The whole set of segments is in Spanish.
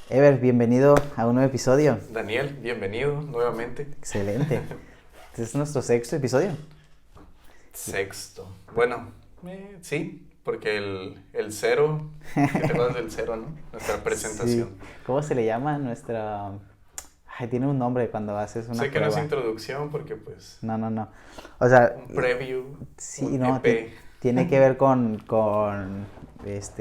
Ever, bienvenido a un nuevo episodio. Daniel, bienvenido nuevamente. Excelente. Este es nuestro sexto episodio. Sexto. Bueno, sí, porque el cero, ¿qué te acuerdas del cero, no? Nuestra Sí. presentación. ¿Cómo se le llama nuestra... Ay, tiene un nombre cuando haces una Sé que no es prueba. introducción porque pues No. O sea, un preview, sí, un no, EP. tiene que ver con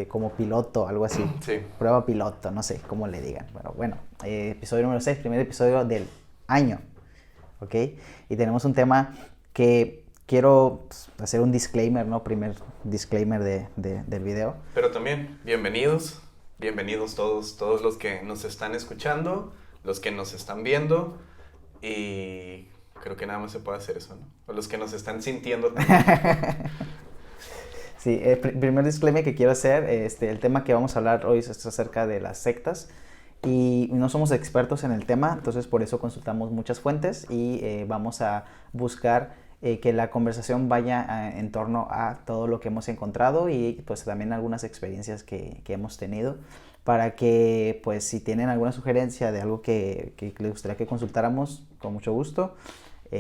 como piloto, algo así. Sí. Prueba piloto, no sé cómo le digan. Pero bueno, episodio número 6, primer episodio del año. ¿Ok? Y tenemos un tema que quiero hacer un disclaimer, ¿no? Primer disclaimer del video. Pero también, bienvenidos todos los que nos están escuchando, los que nos están viendo y creo que nada más se puede hacer eso, ¿no? O los que nos están sintiendo también. Sí, el primer disclaimer que quiero hacer, el tema que vamos a hablar hoy es acerca de las sectas y no somos expertos en el tema, entonces por eso consultamos muchas fuentes y vamos a buscar que la conversación vaya en torno a todo lo que hemos encontrado y pues también algunas experiencias que hemos tenido para que pues si tienen alguna sugerencia de algo que les gustaría que consultáramos, con mucho gusto.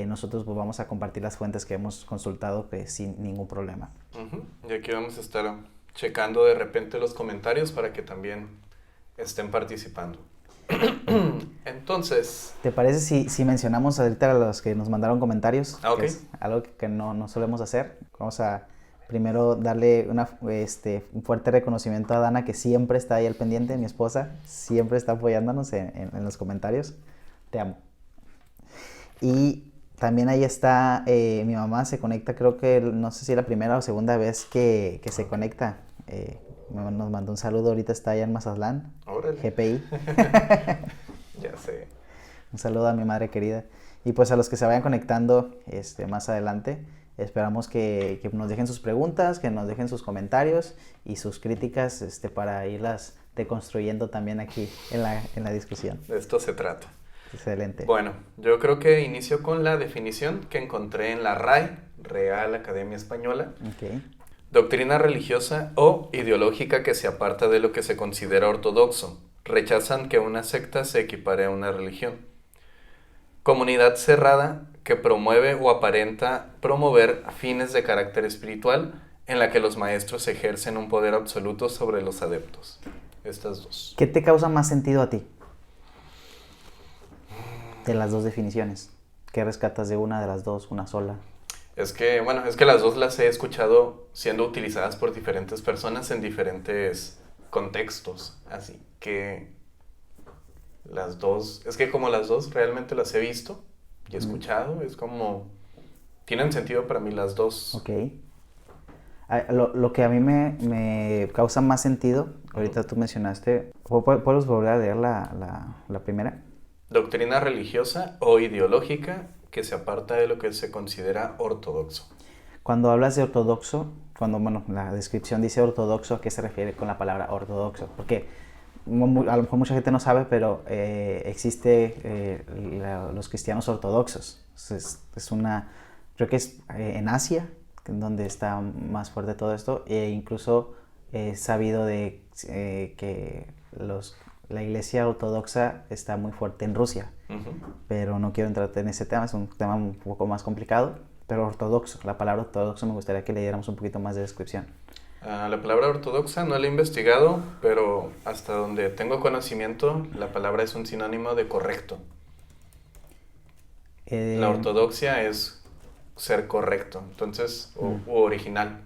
Nosotros pues, vamos a compartir las fuentes que hemos consultado sin ningún problema. Y aquí vamos a estar checando de repente los comentarios para que también estén participando. Entonces, ¿Te parece si mencionamos ahorita a los que nos mandaron comentarios? ok. Que es algo que no solemos hacer. Vamos a primero darle un fuerte reconocimiento a Dana, que siempre está ahí al pendiente, mi esposa, siempre está apoyándonos en los comentarios. Te amo. Y también ahí está mi mamá, se conecta, creo que no sé si es la primera o segunda vez que se conecta. Nos mandó un saludo, ahorita está allá en Mazatlán, Órale. GPI. Ya sé. Un saludo a mi madre querida. Y pues a los que se vayan conectando más adelante, esperamos que nos dejen sus preguntas, que nos dejen sus comentarios y sus críticas para irlas deconstruyendo también aquí en la discusión. De esto se trata. Excelente. Bueno, yo creo que inicio con la definición que encontré en la RAE, Real Academia Española. Ok. Doctrina religiosa o ideológica que se aparta de lo que se considera ortodoxo. Rechazan que una secta se equipare a una religión. Comunidad cerrada que promueve o aparenta promover fines de carácter espiritual en la que los maestros ejercen un poder absoluto sobre los adeptos. Estas dos. ¿Qué te causa más sentido a ti de las dos definiciones? ¿Qué rescatas de una de las dos, una sola? Es que las dos las he escuchado siendo utilizadas por diferentes personas en diferentes contextos. Así que las dos, es que como las dos realmente las he visto y escuchado, es como, tienen sentido para mí las dos. Ok. Lo que a mí me causa más sentido, ahorita tú mencionaste, ¿puedes volver a leer la primera? Doctrina religiosa o ideológica que se aparta de lo que se considera ortodoxo. Cuando hablas de ortodoxo, bueno, la descripción dice ortodoxo, ¿a qué se refiere con la palabra ortodoxo? Porque a lo mejor mucha gente no sabe, pero existe los cristianos ortodoxos. Creo que es en Asia, donde está más fuerte todo esto, e incluso he sabido de que la iglesia ortodoxa está muy fuerte en Rusia, pero no quiero entrar en ese tema, es un tema un poco más complicado, pero ortodoxo, la palabra ortodoxo me gustaría que le diéramos un poquito más de descripción. La palabra ortodoxa no la he investigado, pero hasta donde tengo conocimiento, la palabra es un sinónimo de correcto. La ortodoxia es ser correcto, entonces, u original.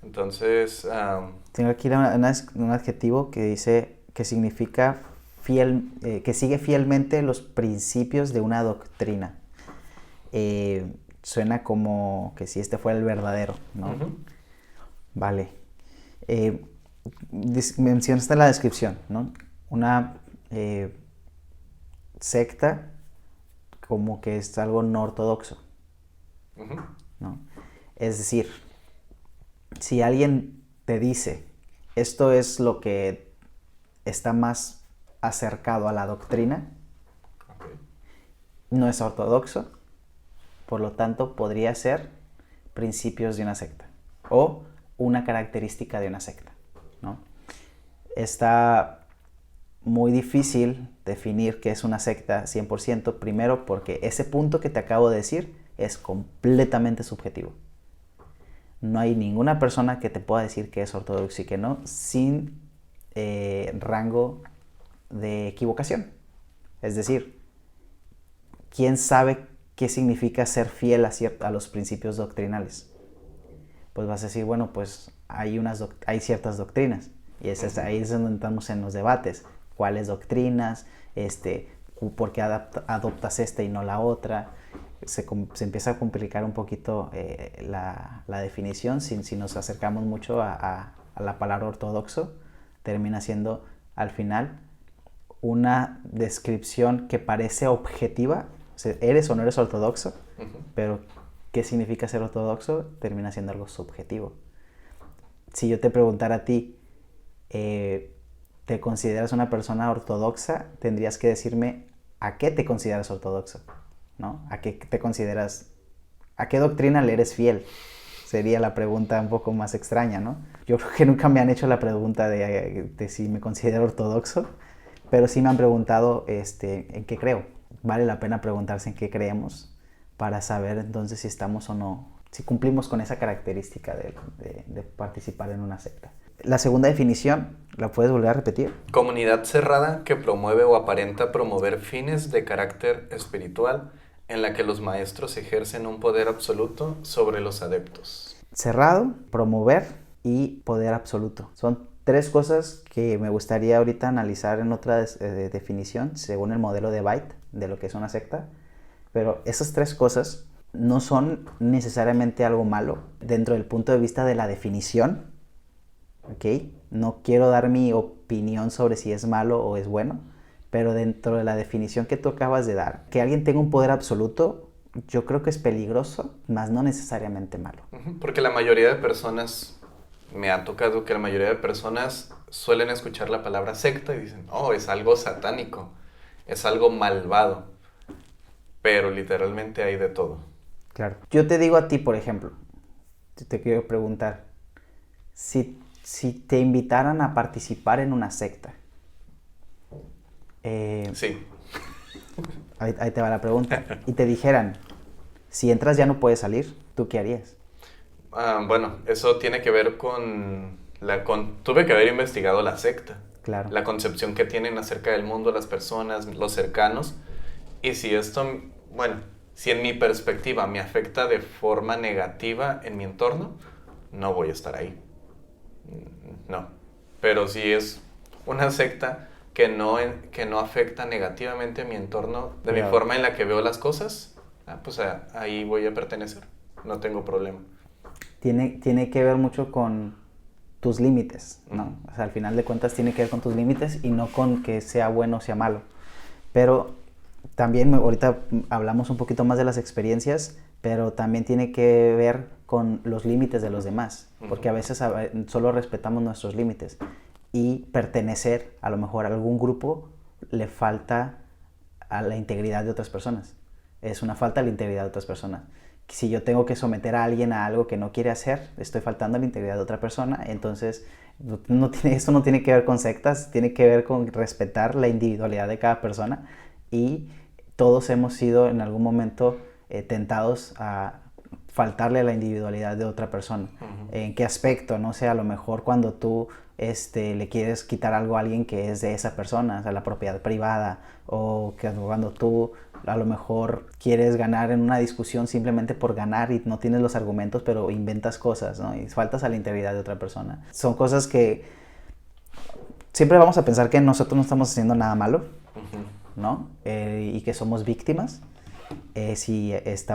Entonces, Tengo aquí un adjetivo que dice que significa fiel, que sigue fielmente los principios de una doctrina. Suena como que si este fuera el verdadero, ¿no? Vale. Mencionaste en la descripción, ¿no? Una secta como que es algo no ortodoxo, ¿no? Es decir, si alguien te dice esto es lo que está más acercado a la doctrina, no es ortodoxo, por lo tanto podría ser principios de una secta o una característica de una secta, ¿no? muy difícil definir qué es una secta 100%, primero porque ese punto que te acabo de decir es completamente subjetivo. No hay ninguna persona que te pueda decir que es ortodoxo y que no, sin rango de equivocación. Es decir, ¿quién sabe qué significa ser fiel a los principios doctrinales? Pues vas a decir, bueno, pues hay ciertas doctrinas. Y ahí es donde entramos en los debates. ¿Cuáles doctrinas? ¿Por qué adoptas esta y no la otra? Se empieza a complicar un poquito la definición. Si nos acercamos mucho a la palabra ortodoxo, termina siendo al final una descripción que parece objetiva. O sea, eres o no eres ortodoxo, pero ¿qué significa ser ortodoxo? Termina siendo algo subjetivo. Si yo te preguntara a ti, ¿te consideras una persona ortodoxa? Tendrías que decirme a qué te consideras ortodoxo, ¿no? ¿A qué te consideras? ¿A qué doctrina le eres fiel? Sería la pregunta un poco más extraña, ¿no? Yo creo que nunca me han hecho la pregunta de si me considero ortodoxo, pero sí me han preguntado en qué creo. Vale la pena preguntarse en qué creemos para saber entonces si estamos o no, si cumplimos con esa característica de participar en una secta. La segunda definición, ¿la puedes volver a repetir? Comunidad cerrada que promueve o aparenta promover fines de carácter espiritual en la que los maestros ejercen un poder absoluto sobre los adeptos. Cerrado, promover y poder absoluto. Son tres cosas que me gustaría ahorita analizar en otra definición, según el modelo de Veit, de lo que es una secta. Pero esas tres cosas no son necesariamente algo malo dentro del punto de vista de la definición. ¿Ok? No quiero dar mi opinión sobre si es malo o es bueno, pero dentro de la definición que tú acabas de dar, que alguien tenga un poder absoluto, yo creo que es peligroso, mas no necesariamente malo. Porque la mayoría de personas, me ha tocado que la mayoría de personas suelen escuchar la palabra secta y dicen, oh, es algo satánico, es algo malvado, pero literalmente hay de todo. Claro. Yo te digo a ti, por ejemplo, te quiero preguntar, si te invitaran a participar en una secta, sí. Ahí te va la pregunta, y te dijeran, si entras ya no puedes salir, ¿tú qué harías? Bueno, eso tiene que ver tuve que haber investigado la secta. Claro. La concepción que tienen acerca del mundo, las personas, los cercanos. Y si si en mi perspectiva me afecta de forma negativa en mi entorno, no voy a estar ahí. No. Pero si es una secta que no afecta negativamente mi entorno, de mi forma en la que veo las cosas, pues ahí voy a pertenecer. No tengo problema. Tiene que ver mucho con tus límites, ¿no? O sea, al final de cuentas tiene que ver con tus límites y no con que sea bueno o sea malo. Pero también ahorita hablamos un poquito más de las experiencias, pero también tiene que ver con los límites de los demás, porque a veces solo respetamos nuestros límites y pertenecer a lo mejor a algún grupo le falta a la integridad de otras personas. Es una falta a la integridad de otras personas. Si yo tengo que someter a alguien a algo que no quiere hacer, estoy faltando a la integridad de otra persona. Entonces, eso no tiene que ver con sectas, tiene que ver con respetar la individualidad de cada persona. Y todos hemos sido en algún momento tentados a faltarle a la individualidad de otra persona. ¿En qué aspecto? No sé, a lo mejor cuando tú le quieres quitar algo a alguien que es de esa persona, o sea, la propiedad privada, o que cuando tú a lo mejor quieres ganar en una discusión simplemente por ganar y no tienes los argumentos, pero inventas cosas, ¿no? Y faltas a la integridad de otra persona. Son cosas que siempre vamos a pensar que nosotros no estamos haciendo nada malo, ¿no? Y que somos víctimas. Si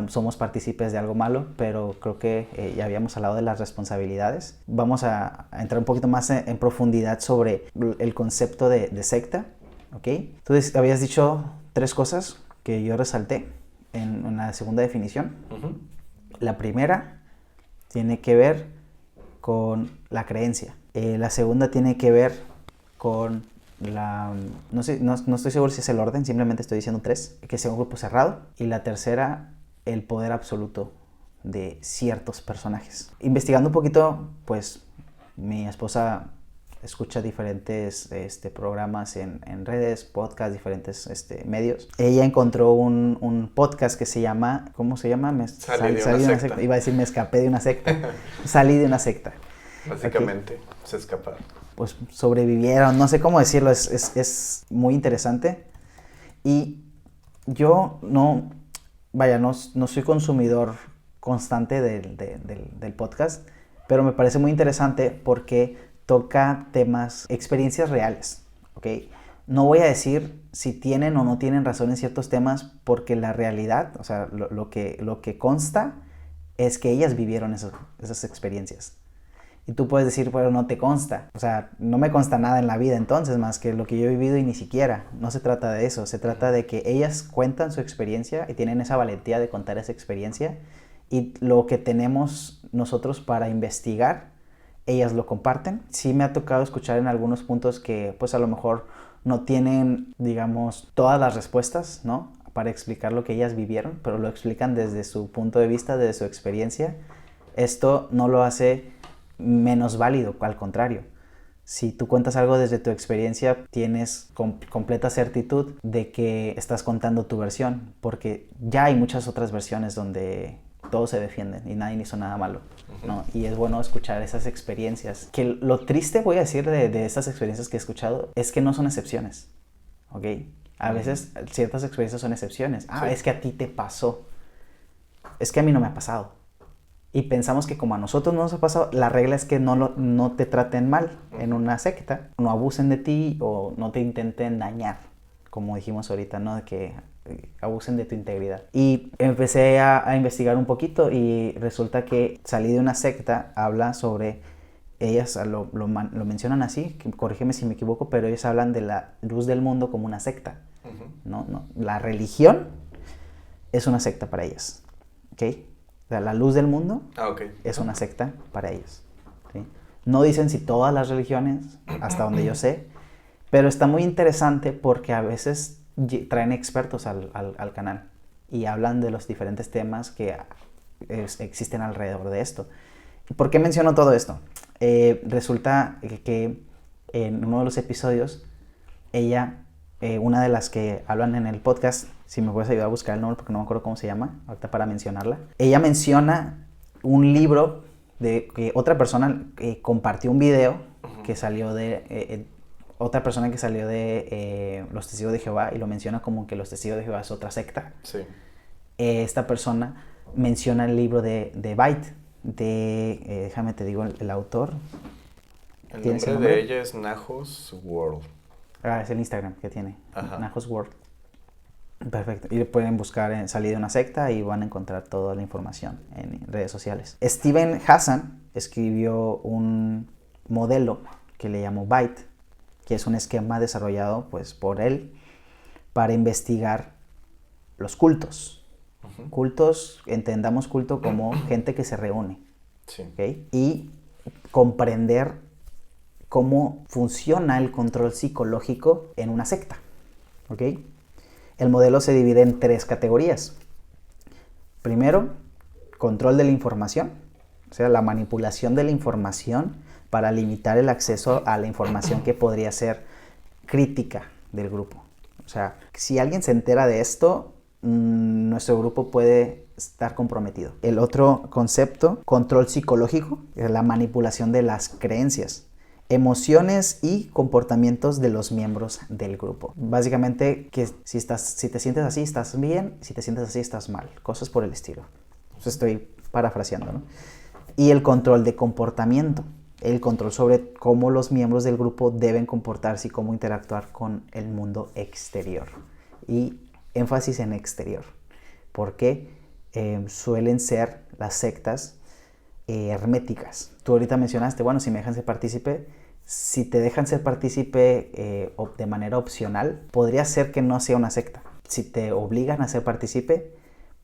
somos partícipes de algo malo, pero creo que ya habíamos hablado de las responsabilidades. Vamos a entrar un poquito más en profundidad sobre el concepto de secta, ¿ok? Entonces, habías dicho tres cosas que yo resalté en la segunda definición. La primera tiene que ver con la creencia. La segunda tiene que ver con no estoy seguro si es el orden, simplemente estoy diciendo tres, que sea un grupo cerrado. Y la tercera, el poder absoluto de ciertos personajes. Investigando un poquito, pues mi esposa escucha diferentes programas en redes, podcasts, diferentes medios. Ella encontró un podcast que se llama, ¿cómo se llama? Salí de una secta. Iba a decir, me escapé de una secta. Salí de una secta. Básicamente, se escaparon. Pues sobrevivieron, no sé cómo decirlo, es muy interesante. Y yo no soy consumidor constante del podcast, pero me parece muy interesante porque toca temas, experiencias reales, ¿ok? No voy a decir si tienen o no tienen razón en ciertos temas, porque la realidad, o sea, lo que consta es que ellas vivieron esas experiencias. Y tú puedes decir, pero no te consta. O sea, no me consta nada en la vida entonces, más que lo que yo he vivido, y ni siquiera. No se trata de eso. Se trata de que ellas cuentan su experiencia y tienen esa valentía de contar esa experiencia. Y lo que tenemos nosotros para investigar, ellas lo comparten. Sí me ha tocado escuchar en algunos puntos que pues a lo mejor no tienen, digamos, todas las respuestas, ¿no?, para explicar lo que ellas vivieron, pero lo explican desde su punto de vista, desde su experiencia. Esto no lo hace menos válido, al contrario. Si tú cuentas algo desde tu experiencia, tienes completa certitud de que estás contando tu versión, porque ya hay muchas otras versiones donde todos se defienden y nadie hizo nada malo, ¿no? Y es bueno escuchar esas experiencias. Que lo triste, voy a decir, de estas experiencias que he escuchado, es que no son excepciones, ¿ok? A veces ciertas experiencias son excepciones. Sí. Es que a ti te pasó. Es que a mí no me ha pasado. Y pensamos que como a nosotros no nos ha pasado, la regla es que no te traten mal en una secta, no abusen de ti o no te intenten dañar, como dijimos ahorita, ¿no? De que abusen de tu integridad. Y empecé a investigar un poquito y resulta que Salí de una secta habla sobre, ellas lo mencionan así, corrígeme si me equivoco, pero ellos hablan de la luz del mundo como una secta. No, la religión es una secta para ellas, ¿ok? O sea, la luz del mundo es una secta para ellos, ¿sí? No dicen si todas las religiones, hasta donde yo sé, pero está muy interesante porque a veces traen expertos al canal y hablan de los diferentes temas que existen alrededor de esto. ¿Por qué menciono todo esto? Resulta que en uno de los episodios, ella, una de las que hablan en el podcast, si me puedes ayudar a buscar el nombre porque no me acuerdo cómo se llama, ahorita para mencionarla. Ella menciona un libro de que otra persona compartió un video que salió de otra persona que salió de los Testigos de Jehová, y lo menciona como que los Testigos de Jehová es otra secta. Sí. Esta persona menciona el libro de Byte, déjame te digo el autor. El nombre de ella es Nahos World. Es el Instagram que tiene. Ajá. Nahos World. Perfecto. Y pueden buscar en Salí de una secta y van a encontrar toda la información en redes sociales. Steven Hassan escribió un modelo que le llamó Byte, que es un esquema desarrollado pues por él para investigar los cultos. Cultos, entendamos culto como gente que se reúne. Sí. ¿Okay? Y comprender cómo funciona el control psicológico en una secta. ¿Okay? El modelo se divide en 3 categorías. Primero, control de la información, o sea, la manipulación de la información para limitar el acceso a la información que podría ser crítica del grupo. O sea, si alguien se entera de esto, nuestro grupo puede estar comprometido. El otro concepto, control psicológico, es la manipulación de las creencias, emociones y comportamientos de los miembros del grupo. Básicamente, que si te sientes así, estás bien; si te sientes así, estás mal. Cosas por el estilo. Estoy parafraseando, ¿no? Y el control de comportamiento, el control sobre cómo los miembros del grupo deben comportarse y cómo interactuar con el mundo exterior. Y énfasis en exterior, porque suelen ser las sectas herméticas. Tú ahorita mencionaste, bueno, si me dejan ser partícipe. Si te dejan ser partícipe de manera opcional, podría ser que no sea una secta. Si te obligan a ser partícipe,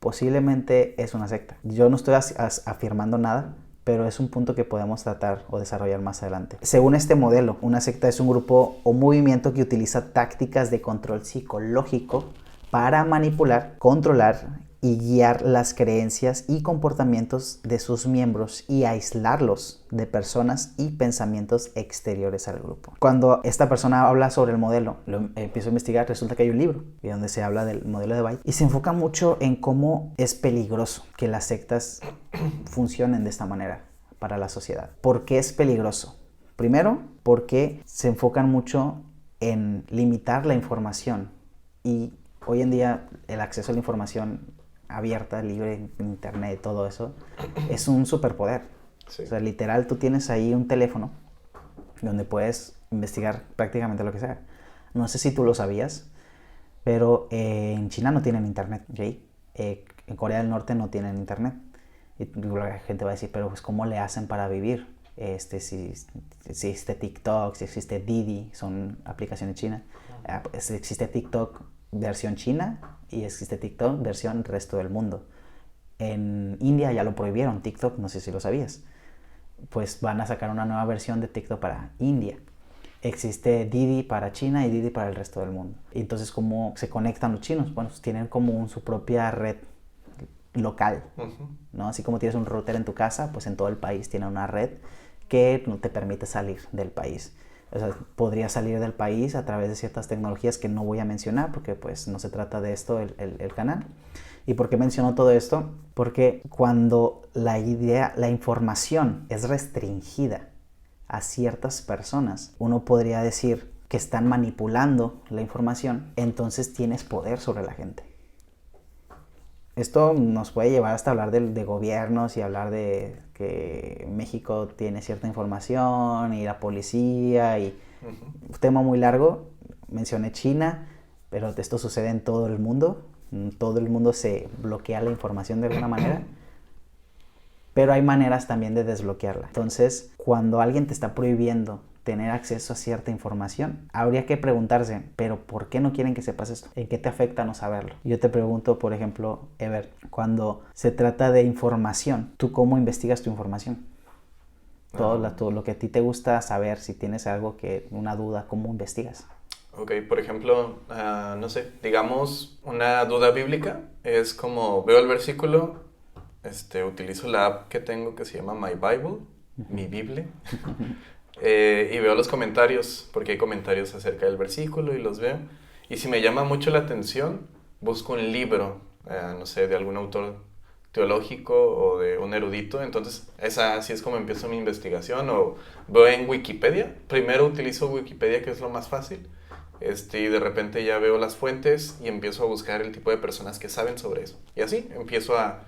posiblemente es una secta. Yo no estoy afirmando nada, pero es un punto que podemos tratar o desarrollar más adelante. Según este modelo, una secta es un grupo o movimiento que utiliza tácticas de control psicológico para manipular, controlar y guiar las creencias y comportamientos de sus miembros y aislarlos de personas y pensamientos exteriores al grupo. Cuando esta persona habla sobre el modelo, lo empiezo a investigar, resulta que hay un libro donde se habla del modelo de Byte y se enfoca mucho en cómo es peligroso que las sectas funcionen de esta manera para la sociedad. ¿Por qué es peligroso? Primero, porque se enfocan mucho en limitar la información y hoy en día el acceso a la información abierta, libre, en internet, todo eso, es un superpoder. Sí. O sea, literal, tú tienes ahí un teléfono donde puedes investigar prácticamente lo que sea. No sé si tú lo sabías, pero en China no tienen internet, ¿sí? En Corea del Norte no tienen internet. Y la gente va a decir, pero pues ¿cómo le hacen para vivir? Si existe TikTok, si existe Didi, son aplicaciones chinas. Si existe TikTok versión China y existe TikTok versión resto del mundo. En India ya lo prohibieron TikTok, no sé si lo sabías. Pues van a sacar una nueva versión de TikTok para India. Existe Didi para China y Didi para el resto del mundo. Y entonces, ¿cómo se conectan los chinos? Bueno, pues tienen como su propia red local, ¿no? Así como tienes un router en tu casa, pues en todo el país tiene una red que no te permite salir del país. O sea, podría salir del país a través de ciertas tecnologías que no voy a mencionar porque pues no se trata de esto el canal. ¿Y por qué menciono todo esto? Porque cuando la información es restringida a ciertas personas, uno podría decir que están manipulando la información, entonces tienes poder sobre la gente. Esto nos puede llevar hasta hablar de gobiernos y hablar de que México tiene cierta información y la policía y un tema muy largo. Mencioné China, pero esto sucede en todo el mundo. Todo el mundo se bloquea la información de alguna manera, pero hay maneras también de desbloquearla. Entonces, cuando alguien te está prohibiendo tener acceso a cierta información, habría que preguntarse, ¿pero por qué no quieren que sepas esto? ¿En qué te afecta no saberlo? Yo te pregunto, por ejemplo, Ever, cuando se trata de información, ¿tú cómo investigas tu información? Todo lo que a ti te gusta saber, si tienes algo una duda, ¿cómo investigas? Ok, por ejemplo, no sé, digamos una duda bíblica, es como veo el versículo, utilizo la app que tengo que se llama My Bible, mi Biblia, y veo los comentarios, porque hay comentarios acerca del versículo y los veo. Y si me llama mucho la atención, busco un libro, no sé, de algún autor teológico o de un erudito. Entonces, así es como empiezo mi investigación. O veo en Wikipedia. Primero utilizo Wikipedia, que es lo más fácil. Y de repente ya veo las fuentes y empiezo a buscar el tipo de personas que saben sobre eso. Y así empiezo a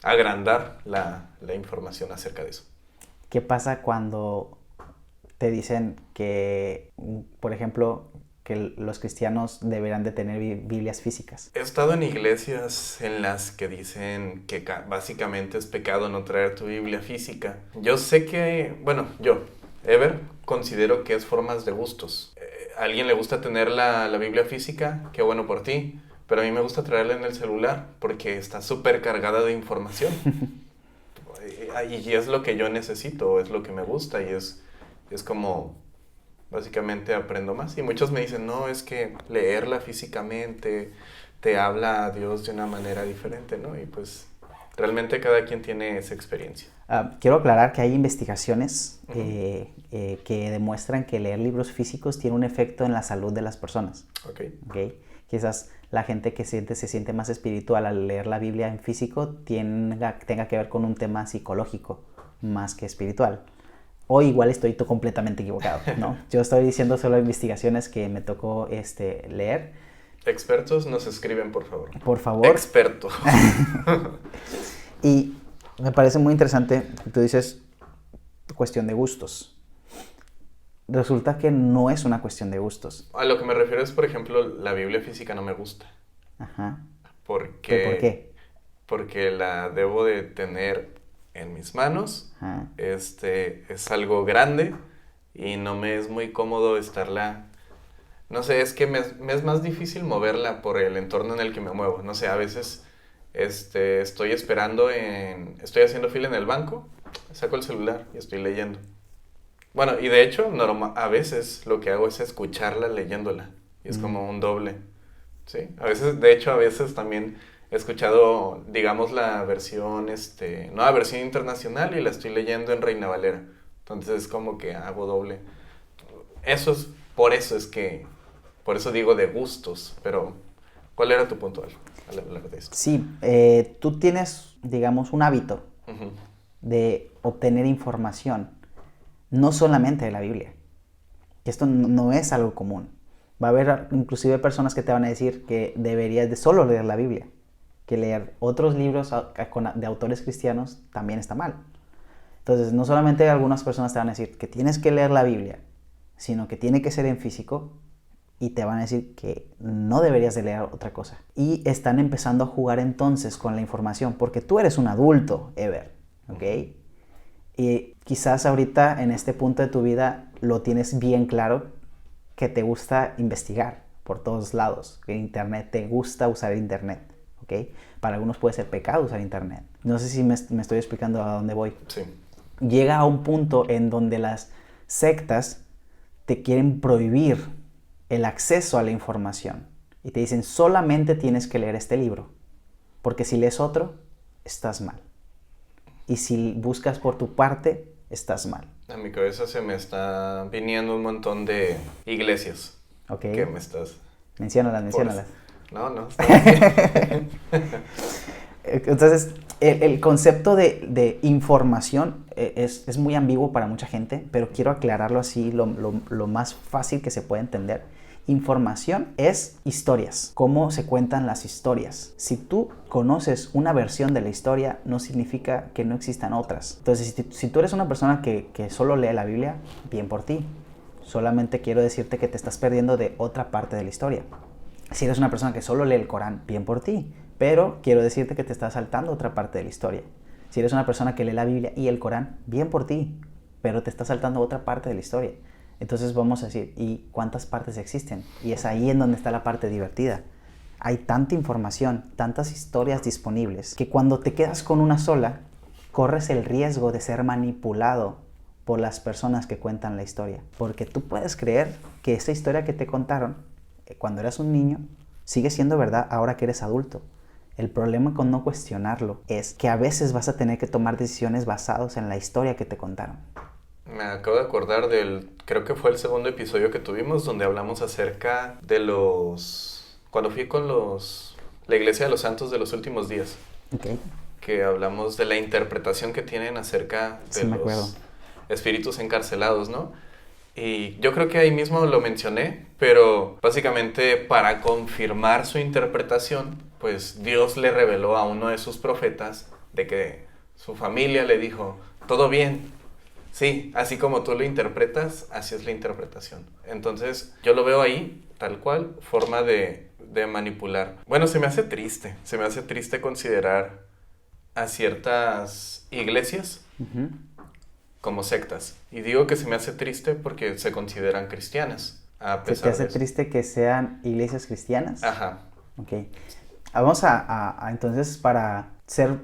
agrandar la información acerca de eso. ¿Qué pasa cuando te dicen que, por ejemplo, que los cristianos deberán de tener Biblias físicas? He estado en iglesias en las que dicen que básicamente es pecado no traer tu Biblia física. Yo sé que, Ever, considero que es formas de gustos. A alguien le gusta tener la Biblia física, qué bueno por ti, pero a mí me gusta traerla en el celular porque está súper cargada de información. Y es lo que yo necesito, es lo que me gusta y es como, básicamente aprendo más. Y muchos me dicen, no, es que leerla físicamente te habla a Dios de una manera diferente, ¿no? Y pues realmente cada quien tiene esa experiencia. Quiero aclarar que hay investigaciones que demuestran que leer libros físicos tiene un efecto en la salud de las personas. Okay. Quizás la gente que se siente más espiritual al leer la Biblia en físico tenga que ver con un tema psicológico más que espiritual. O igual estoy completamente equivocado, ¿no? Yo estoy diciendo solo investigaciones que me tocó leer. Expertos nos escriben, por favor. Por favor. Experto. Y me parece muy interesante, tú dices, cuestión de gustos. Resulta que no es una cuestión de gustos. A lo que me refiero es, por ejemplo, la Biblia física no me gusta. Ajá. ¿Por qué? Porque la debo de tener en mis manos. Ajá. Es algo grande y no me es muy cómodo estarla... No sé, es que me es más difícil moverla por el entorno en el que me muevo. No sé, a veces estoy estoy haciendo fila en el banco, saco el celular y estoy leyendo. Bueno, y de hecho, a veces lo que hago es escucharla leyéndola. Y es como un doble, ¿sí? A veces también he escuchado, digamos, la versión, nueva versión internacional y la estoy leyendo en Reina Valera. Entonces es como que hago doble. Por eso digo de gustos, pero ¿cuál era tu punto al hablar de esto? Sí, tú tienes, digamos, un hábito Uh-huh. de obtener información, no solamente de la Biblia. Esto no es algo común. Va a haber inclusive personas que te van a decir que deberías de solo leer la Biblia, que leer otros libros de autores cristianos también está mal. Entonces, no solamente algunas personas te van a decir que tienes que leer la Biblia, sino que tiene que ser en físico, y te van a decir que no deberías de leer otra cosa. Y están empezando a jugar entonces con la información, porque tú eres un adulto, Ever, ¿ok? Y quizás ahorita en este punto de tu vida lo tienes bien claro, que te gusta investigar por todos lados, que internet, te gusta usar internet, ¿ok? Para algunos puede ser pecado usar internet. No sé si me estoy explicando a dónde voy. Sí. Llega a un punto en donde las sectas te quieren prohibir el acceso a la información y te dicen solamente tienes que leer este libro, porque si lees otro, estás mal. Y si buscas por tu parte, estás mal. A mi cabeza se me está viniendo un montón de iglesias. ¿Ok? Que me estás... Menciónalas. No, está bien. Entonces, el concepto de información es muy ambiguo para mucha gente, pero quiero aclararlo así lo más fácil que se puede entender. Información es historias, cómo se cuentan las historias. Si tú conoces una versión de la historia, no significa que no existan otras. Entonces, si tú eres una persona que solo lee la Biblia, bien por ti. Solamente quiero decirte que te estás perdiendo de otra parte de la historia. Si eres una persona que solo lee el Corán, bien por ti. Pero quiero decirte que te estás saltando otra parte de la historia. Si eres una persona que lee la Biblia y el Corán, bien por ti. Pero te estás saltando otra parte de la historia. Entonces vamos a decir, ¿y cuántas partes existen? Y es ahí en donde está la parte divertida. Hay tanta información, tantas historias disponibles, que cuando te quedas con una sola, corres el riesgo de ser manipulado por las personas que cuentan la historia. Porque tú puedes creer que esa historia que te contaron cuando eras un niño sigue siendo verdad ahora que eres adulto. El problema con no cuestionarlo es que a veces vas a tener que tomar decisiones basadas en la historia que te contaron. Me acabo de acordar creo que fue el segundo episodio que tuvimos donde hablamos acerca de cuando fui con la Iglesia de los Santos de los Últimos Días. Okay. Que hablamos de la interpretación que tienen acerca de los espíritus encarcelados, ¿no? Y yo creo que ahí mismo lo mencioné, pero básicamente para confirmar su interpretación, pues Dios le reveló a uno de sus profetas de que su familia le dijo, todo bien. Sí, así como tú lo interpretas, así es la interpretación. Entonces, yo lo veo ahí, tal cual, forma de manipular. Bueno, se me hace triste considerar a ciertas iglesias como sectas. Y digo que se me hace triste porque se consideran cristianas, a pesar de eso. ¿Se te hace triste que sean iglesias cristianas? Ajá. Ok. Vamos entonces, para ser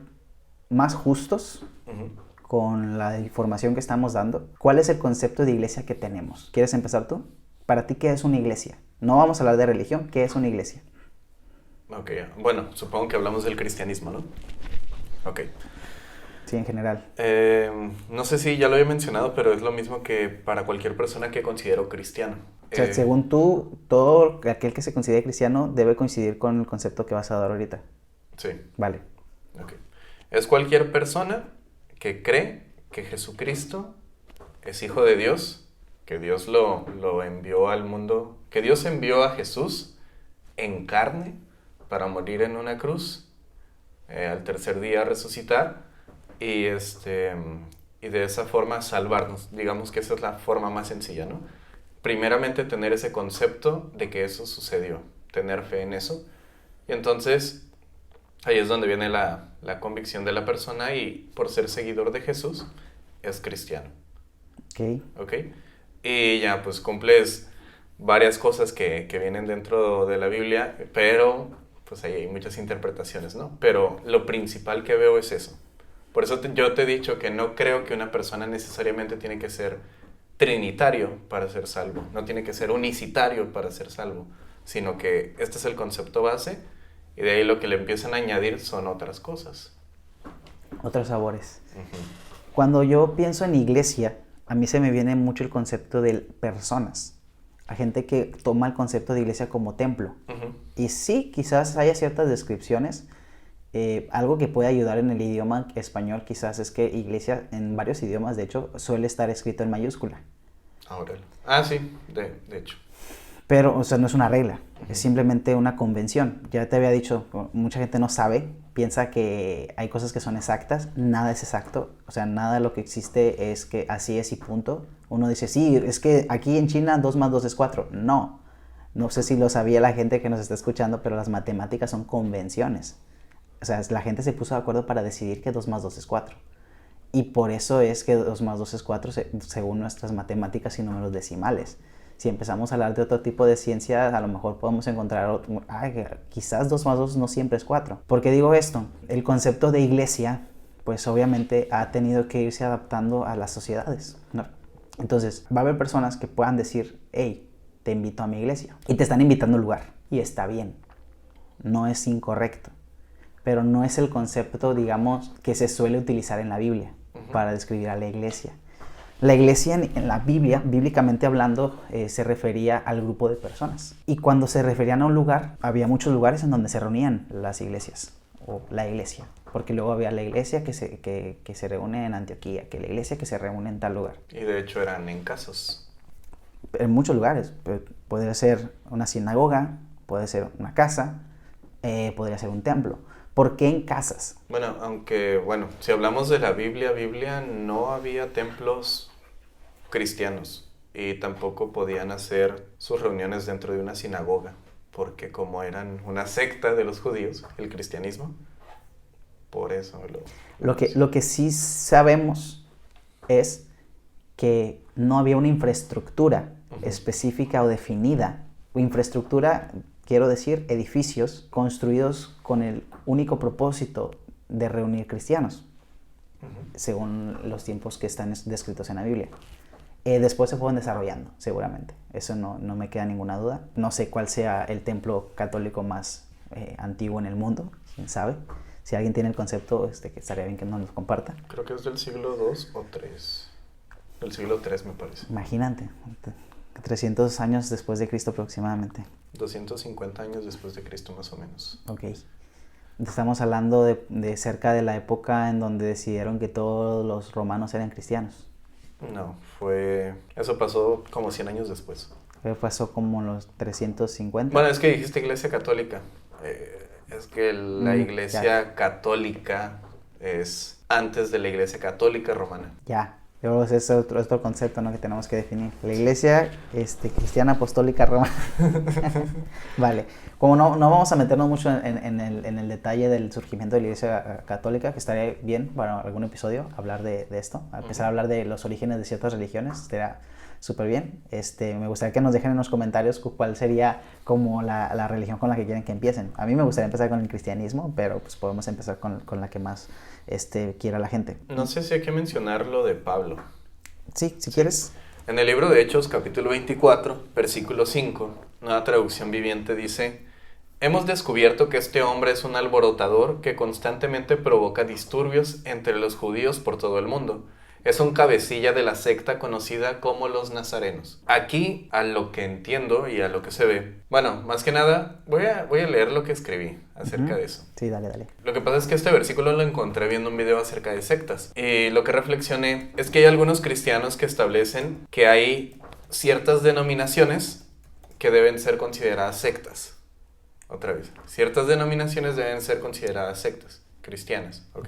más justos, con la información que estamos dando, ¿cuál es el concepto de iglesia que tenemos? ¿Quieres empezar tú? Para ti, ¿qué es una iglesia? No vamos a hablar de religión, ¿qué es una iglesia? Ok, bueno, supongo que hablamos del cristianismo, ¿no? Ok. Sí, en general. No sé si ya lo había mencionado, pero es lo mismo que para cualquier persona que considero cristiano. O sea, según tú, todo aquel que se considere cristiano debe coincidir con el concepto que vas a dar ahorita. Sí. Vale. Ok. Es cualquier persona que cree que Jesucristo es hijo de Dios, que Dios lo envió al mundo, que Dios envió a Jesús en carne para morir en una cruz, al tercer día resucitar y de esa forma salvarnos. Digamos que esa es la forma más sencilla, ¿no? Primeramente tener ese concepto de que eso sucedió, tener fe en eso, y entonces ahí es donde viene la convicción de la persona y por ser seguidor de Jesús es cristiano. Ok. Y ya pues cumples varias cosas que vienen dentro de la Biblia, pero pues ahí hay muchas interpretaciones, ¿no? Pero lo principal que veo es eso. Por eso yo te he dicho que no creo que una persona necesariamente tiene que ser trinitario para ser salvo, no tiene que ser unicitario para ser salvo, sino que este es el concepto base Y de ahí lo que le empiezan a añadir son otras cosas. Otros sabores. Ujú. Cuando yo pienso en iglesia, a mí se me viene mucho el concepto de personas. Hay gente que toma el concepto de iglesia como templo. Ujú. Y sí, quizás haya ciertas descripciones. Algo que puede ayudar en el idioma español quizás es que iglesia en varios idiomas, de hecho, suele estar escrito en mayúscula. Ahora. Ah, sí, de hecho. Pero, o sea, no es una regla, es simplemente una convención. Ya te había dicho, mucha gente no sabe, piensa que hay cosas que son exactas, nada es exacto. O sea, nada de lo que existe es que así es y punto. Uno dice, sí, es que aquí en China 2 más 2 es 4. No, no sé si lo sabía la gente que nos está escuchando, pero las matemáticas son convenciones. O sea, la gente se puso de acuerdo para decidir que 2 más 2 es 4. Y por eso es que 2 más 2 es 4 según nuestras matemáticas y números decimales. Si empezamos a hablar de otro tipo de ciencia, a lo mejor podemos encontrar, quizás 2 más 2 no siempre es 4. ¿Por qué digo esto? El concepto de iglesia, pues obviamente ha tenido que irse adaptando a las sociedades, ¿no? Entonces, va a haber personas que puedan decir, hey, te invito a mi iglesia. Y te están invitando a un lugar. Y está bien. No es incorrecto. Pero no es el concepto, digamos, que se suele utilizar en la Biblia para describir a la iglesia. La iglesia en la Biblia, bíblicamente hablando, se refería al grupo de personas. Y cuando se referían a un lugar, había muchos lugares en donde se reunían las iglesias, o la iglesia. Porque luego había la iglesia que se reúne en Antioquía, que la iglesia que se reúne en tal lugar. Y de hecho eran en casas. En muchos lugares. Podría ser una sinagoga, puede ser una casa, podría ser un templo. ¿Por qué en casas? Bueno, aunque, si hablamos de la Biblia no había templos cristianos y tampoco podían hacer sus reuniones dentro de una sinagoga, porque como eran una secta de los judíos, el cristianismo, por eso Lo que sí sabemos es que no había una infraestructura específica o definida. Infraestructura, quiero decir, edificios construidos con el único propósito de reunir cristianos, según los tiempos que están descritos en la Biblia. Después se fueron desarrollando, seguramente. Eso no me queda ninguna duda. No sé cuál sea el templo católico más antiguo en el mundo, quién sabe. Si alguien tiene el concepto, que estaría bien que nos lo comparta. Creo que es del siglo II o III. Del siglo III, me parece. Imagínate, 300 años después de Cristo aproximadamente. 250 años después de Cristo, más o menos. Ok. Estamos hablando de cerca de la época en donde decidieron que todos los romanos eran cristianos. No, eso pasó como 100 años después. Pasó como los 350. Bueno, es que dijiste iglesia católica. Es que la iglesia católica es antes de la iglesia católica romana. Ya, yo creo que ese es otro concepto, ¿no?, que tenemos que definir. La iglesia cristiana apostólica romana. Vale, como no vamos a meternos mucho en el detalle del surgimiento de la iglesia católica, que estaría bien para algún episodio hablar de esto, empezar a hablar de los orígenes de ciertas religiones, estaría súper bien. Me gustaría que nos dejen en los comentarios cuál sería como la religión con la que quieren que empiecen. A mí me gustaría empezar con el cristianismo, pero pues podemos empezar con la que más quiera la gente. No sé si hay que mencionar lo de Pablo. Sí, si quieres. En el libro de Hechos, capítulo 24, versículo 5, Nueva Traducción Viviente dice: hemos descubierto que este hombre es un alborotador que constantemente provoca disturbios entre los judíos por todo el mundo. Es un cabecilla de la secta conocida como los nazarenos. Aquí, a lo que entiendo y a lo que se ve, más que nada, voy a leer lo que escribí acerca de eso. Sí, dale. Lo que pasa es que este versículo lo encontré viendo un video acerca de sectas. Y lo que reflexioné es que hay algunos cristianos que establecen que hay ciertas denominaciones que deben ser consideradas sectas. Otra vez, ciertas denominaciones deben ser consideradas sectas cristianas, ¿ok?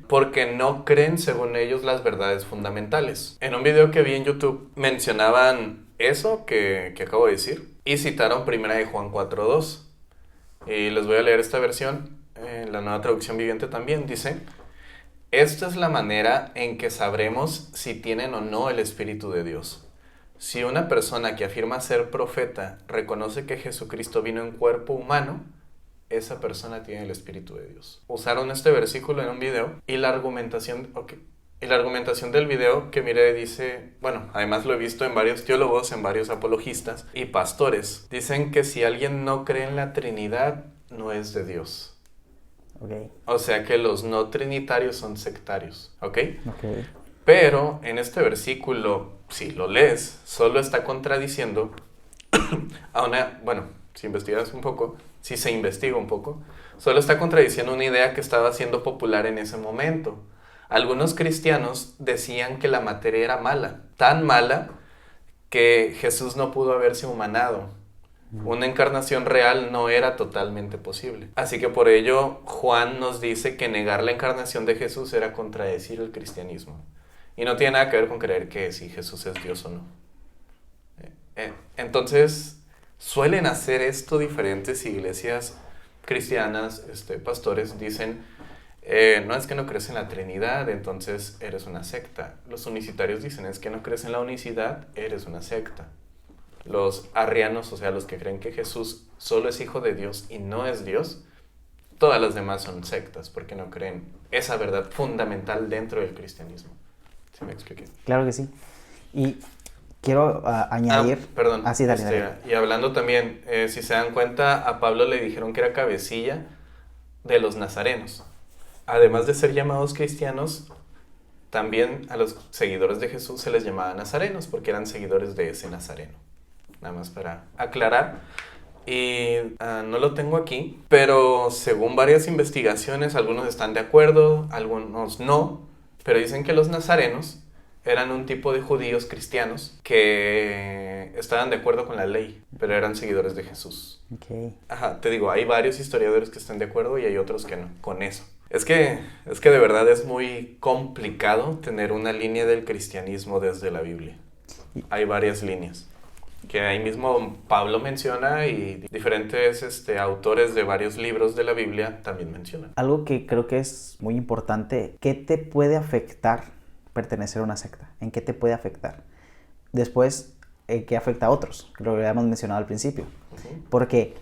Porque no creen, según ellos, las verdades fundamentales. En un video que vi en YouTube mencionaban eso que acabo de decir y citaron 1 de Juan 4:2. Y les voy a leer esta versión, la Nueva Traducción Viviente también dice: esta es la manera en que sabremos si tienen o no el Espíritu de Dios. Si una persona que afirma ser profeta reconoce que Jesucristo vino en cuerpo humano, esa persona tiene el Espíritu de Dios. Usaron este versículo en un video y la argumentación del video que miré dice, además lo he visto en varios teólogos, en varios apologistas y pastores, dicen que si alguien no cree en la Trinidad, no es de Dios. Ok. O sea que los no trinitarios son sectarios, ¿ok? Ok. Pero en este versículo, si lo lees, solo está contradiciendo a una, bueno, si investigas un poco, si se investiga un poco, solo está contradiciendo una idea que estaba siendo popular en ese momento. Algunos cristianos decían que la materia era mala, tan mala que Jesús no pudo haberse humanado. Una encarnación real no era totalmente posible. Así que por ello Juan nos dice que negar la encarnación de Jesús era contradecir el cristianismo. Y no tiene nada que ver con creer que si Jesús es Dios o no. Entonces, suelen hacer esto diferentes iglesias cristianas, pastores, dicen, no es que no crees en la Trinidad, entonces eres una secta. Los unicitarios dicen, es que no crees en la unicidad, eres una secta. Los arrianos, o sea, los que creen que Jesús solo es hijo de Dios y no es Dios, todas las demás son sectas porque no creen esa verdad fundamental dentro del cristianismo. ¿Sí me expliqué? Claro que sí. Y quiero añadir... Perdón. Sí, dale. Y hablando también, si se dan cuenta, a Pablo le dijeron que era cabecilla de los nazarenos. Además de ser llamados cristianos, también a los seguidores de Jesús se les llamaba nazarenos porque eran seguidores de ese nazareno. Nada más para aclarar. Y no lo tengo aquí, pero según varias investigaciones, algunos están de acuerdo, algunos no, pero dicen que los nazarenos eran un tipo de judíos cristianos que estaban de acuerdo con la ley, pero eran seguidores de Jesús. Okay. Ajá, te digo, hay varios historiadores que están de acuerdo y hay otros que no, con eso. Es que de verdad es muy complicado tener una línea del cristianismo desde la Biblia. Hay varias líneas que ahí mismo Pablo menciona y diferentes autores de varios libros de la Biblia también mencionan. Algo que creo que es muy importante, ¿qué te puede afectar pertenecer a una secta? ¿En qué te puede afectar? Después, ¿qué afecta a otros? Creo que lo habíamos mencionado al principio. Uh-huh. Porque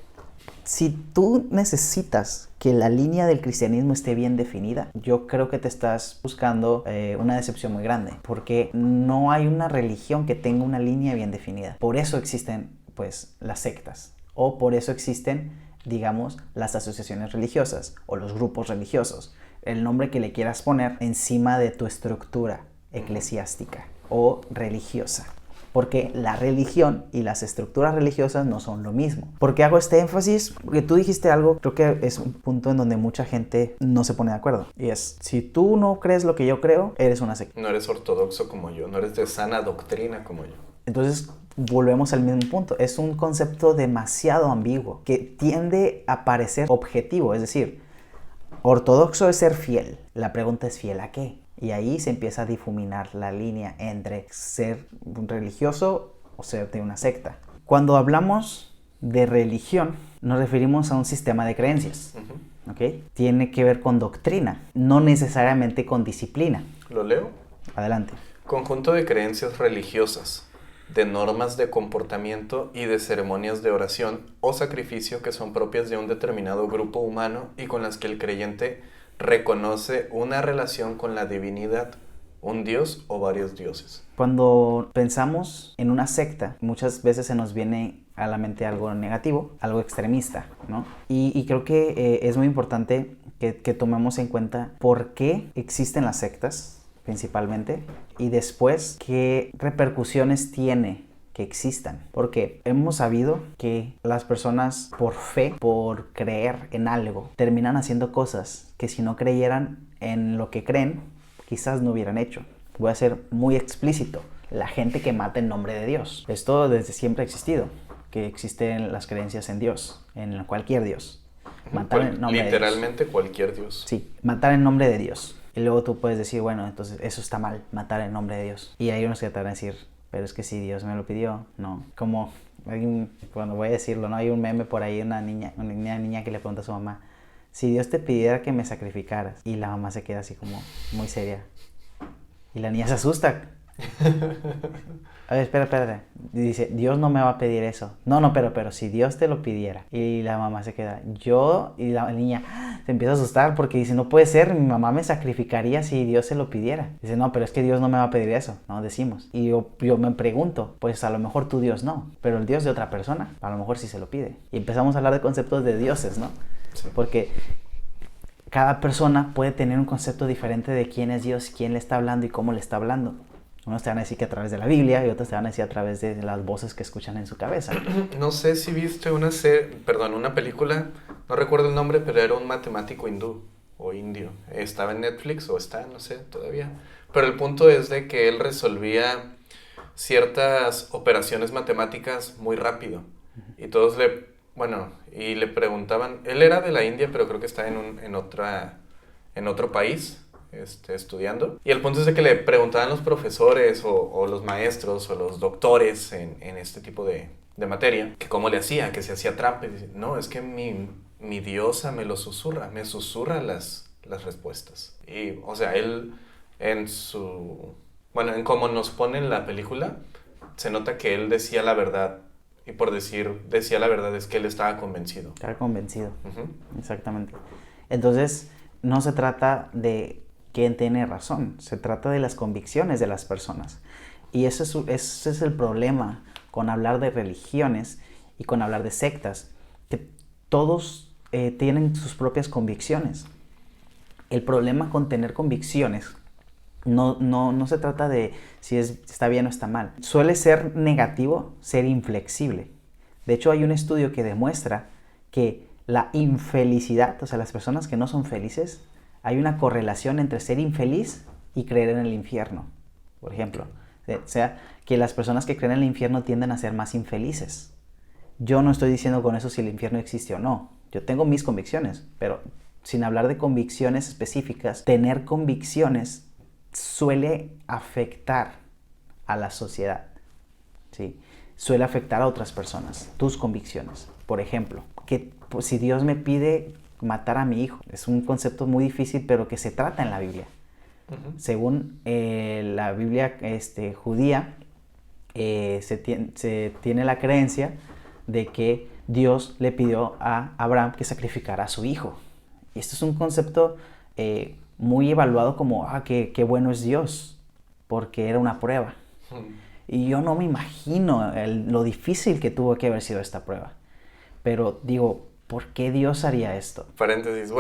si tú necesitas que la línea del cristianismo esté bien definida, yo creo que te estás buscando una decepción muy grande, porque no hay una religión que tenga una línea bien definida. Por eso existen, pues, las sectas, o por eso existen, digamos, las asociaciones religiosas o los grupos religiosos, el nombre que le quieras poner encima de tu estructura eclesiástica o religiosa. Porque la religión y las estructuras religiosas no son lo mismo. ¿Por qué hago este énfasis? Porque tú dijiste algo, creo que es un punto en donde mucha gente no se pone de acuerdo. Y es, si tú no crees lo que yo creo, eres una secta. No eres ortodoxo como yo, no eres de sana doctrina como yo. Entonces, volvemos al mismo punto. Es un concepto demasiado ambiguo que tiende a parecer objetivo. Es decir, ortodoxo es ser fiel. La pregunta es, ¿fiel a qué? Y ahí se empieza a difuminar la línea entre ser un religioso o ser de una secta. Cuando hablamos de religión, nos referimos a un sistema de creencias. Uh-huh. ¿Okay? Tiene que ver con doctrina, no necesariamente con disciplina. ¿Lo leo? Adelante. Conjunto de creencias religiosas, de normas de comportamiento y de ceremonias de oración o sacrificio que son propias de un determinado grupo humano y con las que el creyente reconoce una relación con la divinidad, un dios o varios dioses. Cuando pensamos en una secta, muchas veces se nos viene a la mente algo negativo, algo extremista, ¿no? Y creo que es muy importante que tomemos en cuenta por qué existen las sectas, principalmente, y después qué repercusiones tiene que existan, porque hemos sabido que las personas por fe, por creer en algo, terminan haciendo cosas que si no creyeran en lo que creen, quizás no hubieran hecho. Voy a ser muy explícito, la gente que mata en nombre de Dios. Esto desde siempre ha existido, que existen las creencias en Dios, en cualquier Dios. Matar en nombre de Dios. Literalmente cualquier Dios. Sí, matar en nombre de Dios. Y luego tú puedes decir, bueno, entonces eso está mal, matar en nombre de Dios. Y hay unos que te van a decir, pero es que si Dios me lo pidió, no. Como, cuando voy a decirlo, ¿no? Hay un meme por ahí, una niña que le pregunta a su mamá, si Dios te pidiera que me sacrificaras. Y la mamá se queda así como muy seria. Y la niña se asusta. A ver, espérate. Y dice, Dios no me va a pedir eso. No, pero si Dios te lo pidiera. Y la mamá se queda, y la niña se empieza a asustar porque dice, no puede ser, mi mamá me sacrificaría si Dios se lo pidiera. Dice, no, pero es que Dios no me va a pedir eso. No, decimos. Y yo me pregunto, pues a lo mejor tu Dios no, pero el Dios de otra persona, a lo mejor sí se lo pide. Y empezamos a hablar de conceptos de dioses, ¿no? Sí. Porque cada persona puede tener un concepto diferente de quién es Dios, quién le está hablando y cómo le está hablando. Unos te van a decir que a través de la Biblia y otros te van a decir a través de las voces que escuchan en su cabeza. No sé si viste una película, no recuerdo el nombre, pero era un matemático hindú o indio. Estaba en Netflix o está, no sé, todavía. Pero el punto es de que él resolvía ciertas operaciones matemáticas muy rápido. Y todos y le preguntaban, él era de la India, pero creo que está en otro país, estudiando. Y el punto es de que le preguntaban los profesores o los maestros o los doctores en este tipo de materia, que cómo le hacía, que se hacía trampa. Y dice, no, es que mi diosa me susurra las respuestas. Y, o sea, él en en cómo nos pone en la película, se nota que él decía la verdad. Y por decir, decía la verdad es que él estaba convencido. Estar convencido. Uh-huh. Exactamente. Entonces, no se trata de quién tiene razón, se trata de las convicciones de las personas. Y ese es el problema con hablar de religiones y con hablar de sectas, que todos tienen sus propias convicciones. El problema con tener convicciones no se trata de si está bien o está mal. Suele ser negativo ser inflexible. De hecho, hay un estudio que demuestra que la infelicidad, o sea, las personas que no son felices, hay una correlación entre ser infeliz y creer en el infierno, por ejemplo. O sea, que las personas que creen en el infierno tienden a ser más infelices. Yo no estoy diciendo con eso si el infierno existe o no. Yo tengo mis convicciones, pero sin hablar de convicciones específicas, tener convicciones suele afectar a la sociedad, ¿sí? Suele afectar a otras personas, tus convicciones. Por ejemplo, que pues, si Dios me pide matar a mi hijo, es un concepto muy difícil, pero que se trata en la Biblia. Uh-huh. Según la Biblia judía, se tiene la creencia de que Dios le pidió a Abraham que sacrificara a su hijo. Y esto es un concepto muy evaluado como, qué bueno es Dios, porque era una prueba. Y yo no me imagino lo difícil que tuvo que haber sido esta prueba. Pero digo, ¿por qué Dios haría esto? Paréntesis,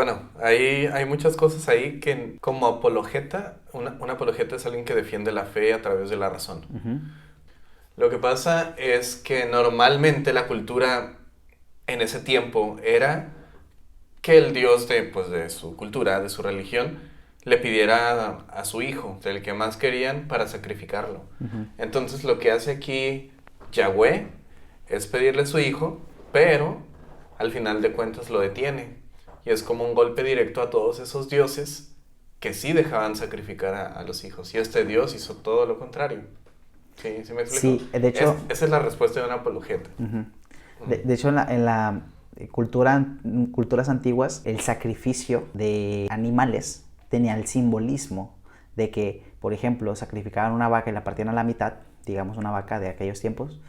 hay muchas cosas ahí que como apologeta, una apologeta es alguien que defiende la fe a través de la razón. Uh-huh. Lo que pasa es que normalmente la cultura en ese tiempo era que el dios de su cultura, de su religión, le pidiera a su hijo, el que más querían, para sacrificarlo. Uh-huh. Entonces lo que hace aquí Yahweh es pedirle a su hijo, pero al final de cuentas lo detiene. Y es como un golpe directo a todos esos dioses que sí dejaban sacrificar a los hijos. Y este dios hizo todo lo contrario. ¿Sí me explico? Sí, de hecho... Esa es la respuesta de una apologeta. Uh-huh. De hecho, en la culturas antiguas, el sacrificio de animales tenía el simbolismo de que, por ejemplo, sacrificaban una vaca y la partían a la mitad, digamos una vaca de aquellos tiempos,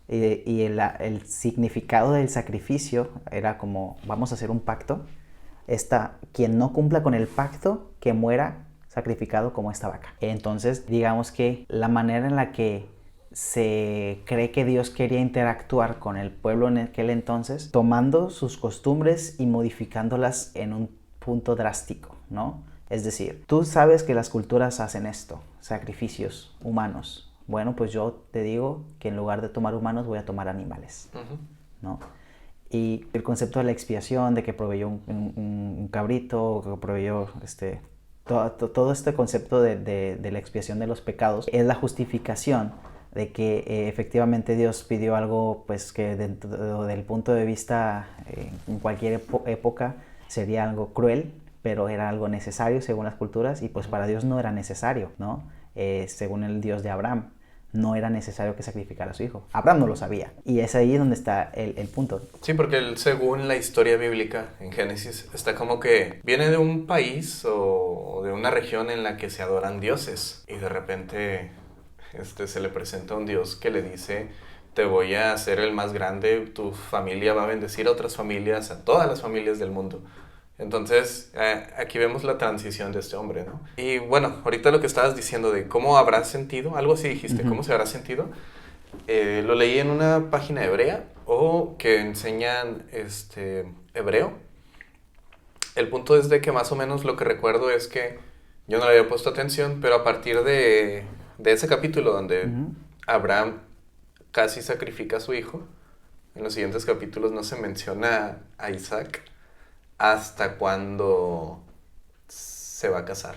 y el significado del sacrificio era como, vamos a hacer un pacto, quien no cumpla con el pacto, que muera sacrificado como esta vaca. Entonces, digamos que la manera en la que se cree que Dios quería interactuar con el pueblo en aquel entonces, tomando sus costumbres y modificándolas en un punto drástico, ¿no? Es decir, tú sabes que las culturas hacen esto, sacrificios humanos. Bueno, pues yo te digo que en lugar de tomar humanos voy a tomar animales, uh-huh. ¿no? Y el concepto de la expiación, de que proveyó un cabrito, que proveyó todo este concepto de la expiación de los pecados, es la justificación de que efectivamente Dios pidió algo pues que dentro del punto de vista en cualquier época sería algo cruel, pero era algo necesario según las culturas, y pues para Dios no era necesario, ¿no? Según el Dios de Abraham, no era necesario que sacrificara a su hijo. Abraham no lo sabía, y es ahí donde está el punto. Sí, porque según la historia bíblica en Génesis, está como que viene de un país o de una región en la que se adoran dioses, y de repente se le presenta un Dios que le dice: te voy a hacer el más grande, tu familia va a bendecir a otras familias, a todas las familias del mundo. Entonces, aquí vemos la transición de este hombre, ¿no? Y bueno, ahorita lo que estabas diciendo de cómo habrá sentido, algo así dijiste, uh-huh. ¿Cómo se habrá sentido? Lo leí en una página hebrea o que enseñan hebreo, El punto es de que más o menos lo que recuerdo es que yo no le había puesto atención, pero a partir de ese capítulo donde Ujú. Abraham casi sacrifica a su hijo, en los siguientes capítulos no se menciona a Isaac hasta cuando se va a casar.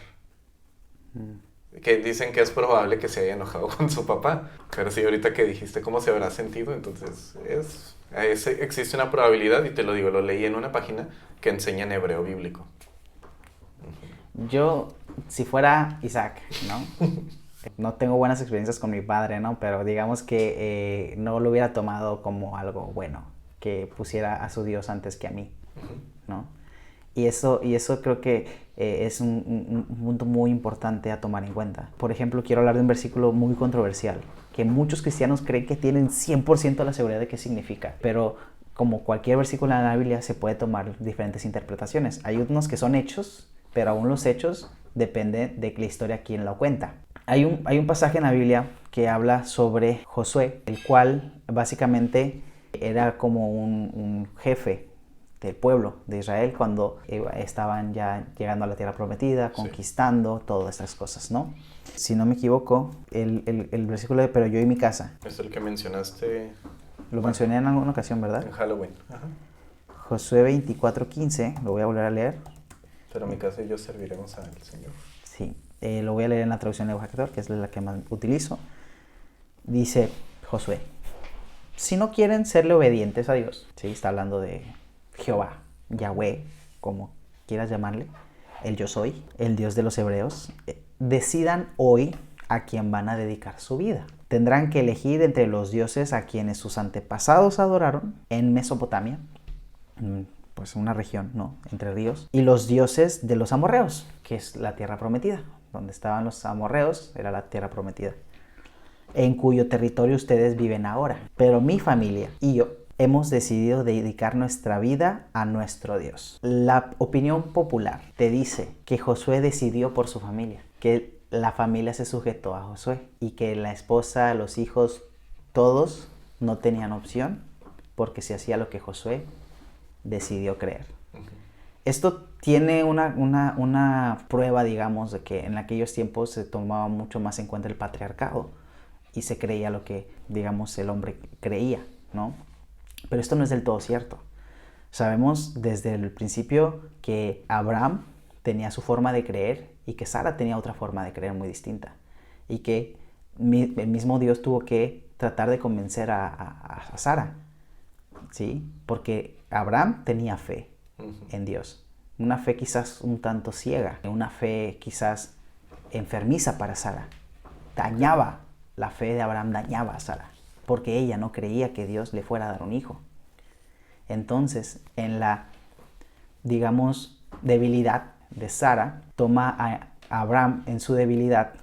Que dicen que es probable que se haya enojado con su papá, pero sí, ahorita que dijiste cómo se habrá sentido, entonces existe una probabilidad, y te lo digo, lo leí en una página que enseña en hebreo bíblico. Yo, si fuera Isaac, ¿no? No tengo buenas experiencias con mi padre, ¿no? Pero digamos que no lo hubiera tomado como algo bueno, que pusiera a su Dios antes que a mí, ¿no? Y eso creo que es un punto muy importante a tomar en cuenta. Por ejemplo, quiero hablar de un versículo muy controversial, que muchos cristianos creen que tienen 100% la seguridad de qué significa, pero como cualquier versículo en la Biblia se puede tomar diferentes interpretaciones. Hay unos que son hechos, pero aún los hechos dependen de la historia quién lo cuenta. Hay un pasaje en la Biblia que habla sobre Josué, el cual básicamente era como un jefe del pueblo de Israel cuando estaban ya llegando a la tierra prometida, conquistando, todas estas cosas, ¿no? Si no me equivoco, el versículo de "pero yo y mi casa". Es el que mencionaste. Lo mencioné en alguna ocasión, ¿verdad? En Halloween. Ajá. Josué 24:15, lo voy a volver a leer. Pero mi casa y yo serviremos al Señor. Sí, lo voy a leer en la traducción de Eugenio, que es la que más utilizo. Dice Josué: si no quieren serle obedientes a Dios, ¿sí? Está hablando de Jehová, Yahweh, como quieras llamarle, el yo soy, el Dios de los hebreos, decidan hoy a quién van a dedicar su vida. Tendrán que elegir entre los dioses a quienes sus antepasados adoraron en Mesopotamia, pues una región, ¿no?, entre ríos, y los dioses de los amorreos, que es la tierra prometida. Donde estaban los amorreos era la tierra prometida, en cuyo territorio ustedes viven ahora. Pero mi familia y yo hemos decidido dedicar nuestra vida a nuestro Dios. La opinión popular te dice que Josué decidió por su familia, que la familia se sujetó a Josué y que la esposa, los hijos, todos no tenían opción porque se hacía lo que Josué decidió creer. Esto tiene una prueba, digamos, de que en aquellos tiempos se tomaba mucho más en cuenta el patriarcado y se creía lo que, digamos, el hombre creía, ¿no? Pero esto no es del todo cierto. Sabemos desde el principio que Abraham tenía su forma de creer y que Sara tenía otra forma de creer muy distinta. Y que el mismo Dios tuvo que tratar de convencer a Sara, ¿sí? Porque Abraham tenía fe en Dios. Una fe quizás un tanto ciega, una fe quizás enfermiza para Sara. La fe de Abraham dañaba a Sara, porque ella no creía que Dios le fuera a dar un hijo. Entonces, en la, digamos, debilidad de Sara, toma a Abraham en su debilidad,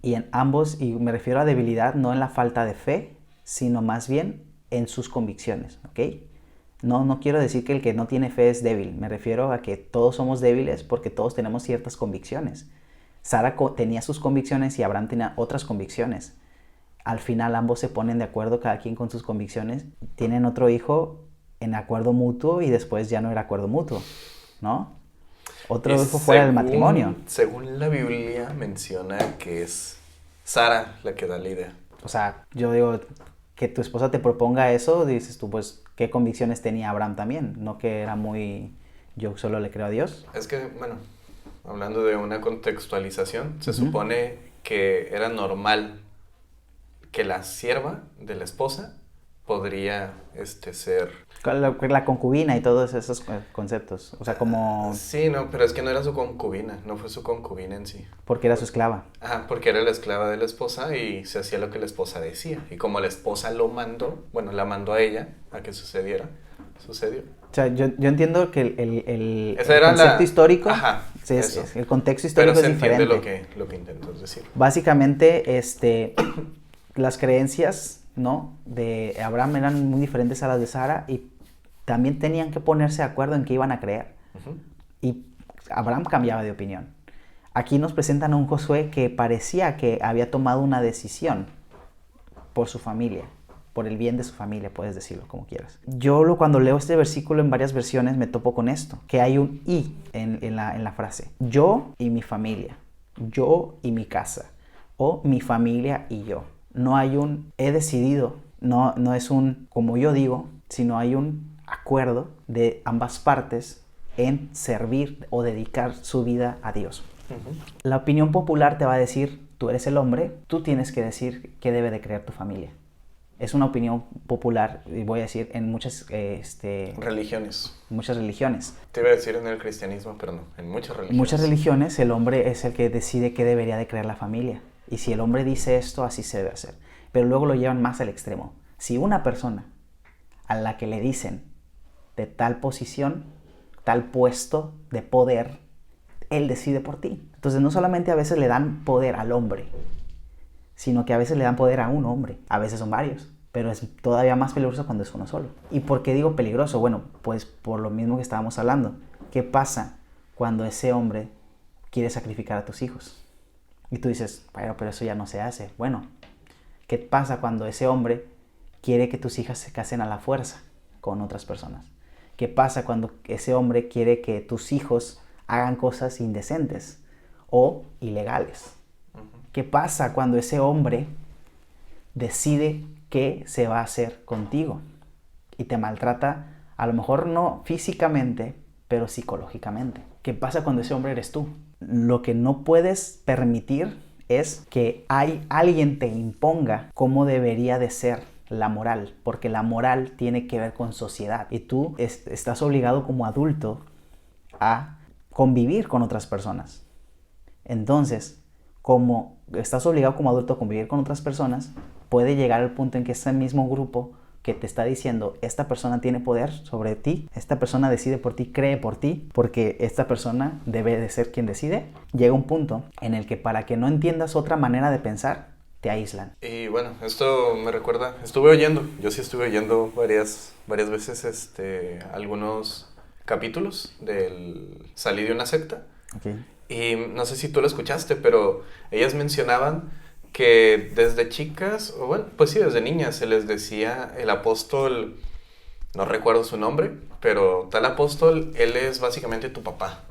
y en ambos, y me refiero a debilidad no en la falta de fe, sino más bien en sus convicciones, ¿ok? No quiero decir que el que no tiene fe es débil, me refiero a que todos somos débiles porque todos tenemos ciertas convicciones. Sara tenía sus convicciones y Abraham tenía otras convicciones. Al final ambos se ponen de acuerdo, cada quien con sus convicciones, tienen otro hijo en acuerdo mutuo y después ya no era acuerdo mutuo, ¿no? Otro hijo fuera del matrimonio. Según la Biblia menciona que es Sara la que da la idea. O sea, yo digo, que tu esposa te proponga eso, dices tú, pues, ¿qué convicciones tenía Abraham también? No que era muy, yo solo le creo a Dios. Es que, bueno, hablando de una contextualización, se supone que era normal que la sierva de la esposa podría ser... La concubina y todos esos conceptos, o sea, como... Sí, no, pero es que no era su concubina, no fue su concubina en sí. Porque era su esclava. Ajá, porque era la esclava de la esposa y se hacía lo que la esposa decía. Y como la esposa lo mandó, bueno, la mandó a ella a que sucediera, sucedió. O sea, yo entiendo que el concepto histórico, ajá, el contexto histórico es diferente. Pero se entiende lo que intentas decir. Básicamente, las creencias, ¿no?, de Abraham eran muy diferentes a las de Sara y también tenían que ponerse de acuerdo en qué iban a creer. Y Abraham cambiaba de opinión. Aquí nos presentan a un Josué que parecía que había tomado una decisión por su familia, por el bien de su familia, puedes decirlo como quieras. Cuando leo este versículo en varias versiones me topo con esto, que hay un y en la frase. Yo y mi familia, yo y mi casa, o mi familia y yo. No hay un he decidido, no es un como yo digo, sino hay un acuerdo de ambas partes en servir o dedicar su vida a Dios. La opinión popular te va a decir, tú eres el hombre, tú tienes que decir qué debe de creer tu familia. Es una opinión popular, y voy a decir, en muchas religiones. Muchas religiones. Te iba a decir en el cristianismo, pero no, en muchas religiones. En muchas religiones el hombre es el que decide qué debería de creer la familia. Y si el hombre dice esto, así se debe hacer. Pero luego lo llevan más al extremo. Si una persona a la que le dicen de tal posición, tal puesto de poder, él decide por ti. Entonces no solamente a veces le dan poder al hombre, sino que a veces le dan poder a un hombre. A veces son varios, pero es todavía más peligroso cuando es uno solo. ¿Y por qué digo peligroso? Bueno, pues por lo mismo que estábamos hablando. ¿Qué pasa cuando ese hombre quiere sacrificar a tus hijos? Y tú dices, pero eso ya no se hace. Bueno, ¿qué pasa cuando ese hombre quiere que tus hijas se casen a la fuerza con otras personas? ¿Qué pasa cuando ese hombre quiere que tus hijos hagan cosas indecentes o ilegales? ¿Qué pasa cuando ese hombre decide qué se va a hacer contigo y te maltrata, a lo mejor no físicamente, pero psicológicamente? ¿Qué pasa cuando ese hombre eres tú? Lo que no puedes permitir es que alguien te imponga cómo debería de ser la moral, porque la moral tiene que ver con sociedad y tú estás obligado como adulto a convivir con otras personas. Entonces, como estás obligado como adulto a convivir con otras personas, puede llegar al punto en que ese mismo grupo que te está diciendo, esta persona tiene poder sobre ti, esta persona decide por ti, cree por ti, porque esta persona debe de ser quien decide, llega un punto en el que para que no entiendas otra manera de pensar, te aíslan. Y bueno, esto me recuerda, yo sí estuve oyendo varias veces algunos capítulos del Salí de una secta. Okay. Y no sé si tú lo escuchaste, pero ellas mencionaban que desde chicas, o bueno, pues sí, desde niñas se les decía el apóstol, no recuerdo su nombre, pero tal apóstol, él es básicamente tu papá.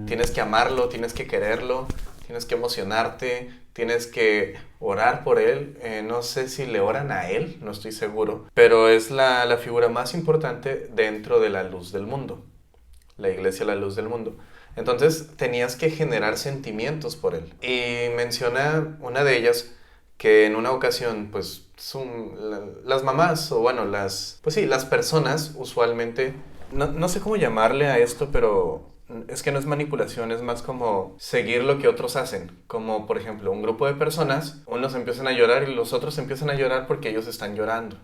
Tienes que amarlo, tienes que quererlo, tienes que emocionarte, tienes que orar por él. No sé si le oran a él, no estoy seguro, pero es la figura más importante dentro de la luz del mundo. La iglesia, la luz del mundo. Entonces tenías que generar sentimientos por él. Y menciona una de ellas que en una ocasión, pues las mamás, o bueno, las personas usualmente, no sé cómo llamarle a esto, pero es que no es manipulación, es más como seguir lo que otros hacen. Como por ejemplo, un grupo de personas, unos empiezan a llorar y los otros empiezan a llorar porque ellos están llorando.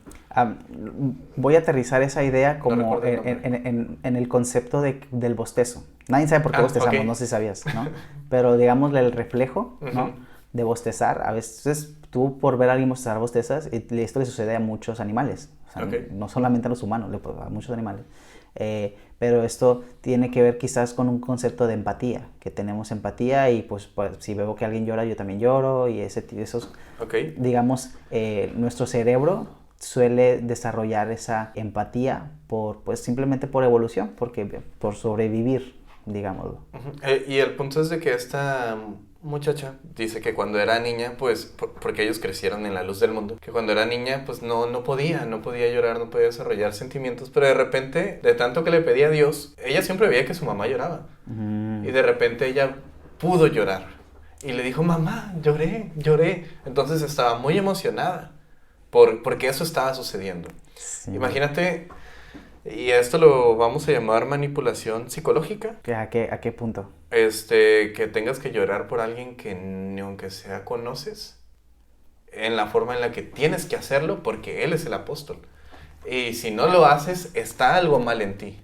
Voy a aterrizar esa idea como No en el concepto del bostezo. Nadie sabe por qué bostezamos, okay. No sé si sabías, ¿no? Pero digámosle el reflejo, ¿no? De bostezar. A veces tú por ver a alguien bostezas, y esto le sucede a muchos animales. O sea, okay. No solamente a los humanos, a muchos animales. Pero esto tiene que ver quizás con un concepto de empatía, que tenemos empatía y pues si veo que alguien llora, yo también lloro y esos, okay. Digamos, nuestro cerebro suele desarrollar esa empatía simplemente por evolución, por sobrevivir, digámoslo. Y el punto es de que esta muchacha dice que cuando era niña, pues, porque ellos crecieron en la luz del mundo, que cuando era niña, pues no podía llorar, no podía desarrollar sentimientos, pero de repente, de tanto que le pedía a Dios, ella siempre veía que su mamá lloraba, y de repente ella pudo llorar, y le dijo, mamá, lloré, entonces estaba muy emocionada, porque eso estaba sucediendo. Sí. Imagínate, y a esto lo vamos a llamar manipulación psicológica. ¿A qué punto? Que tengas que llorar por alguien que ni aunque sea conoces, en la forma en la que tienes que hacerlo porque él es el apóstol. Y si no lo haces, está algo mal en ti,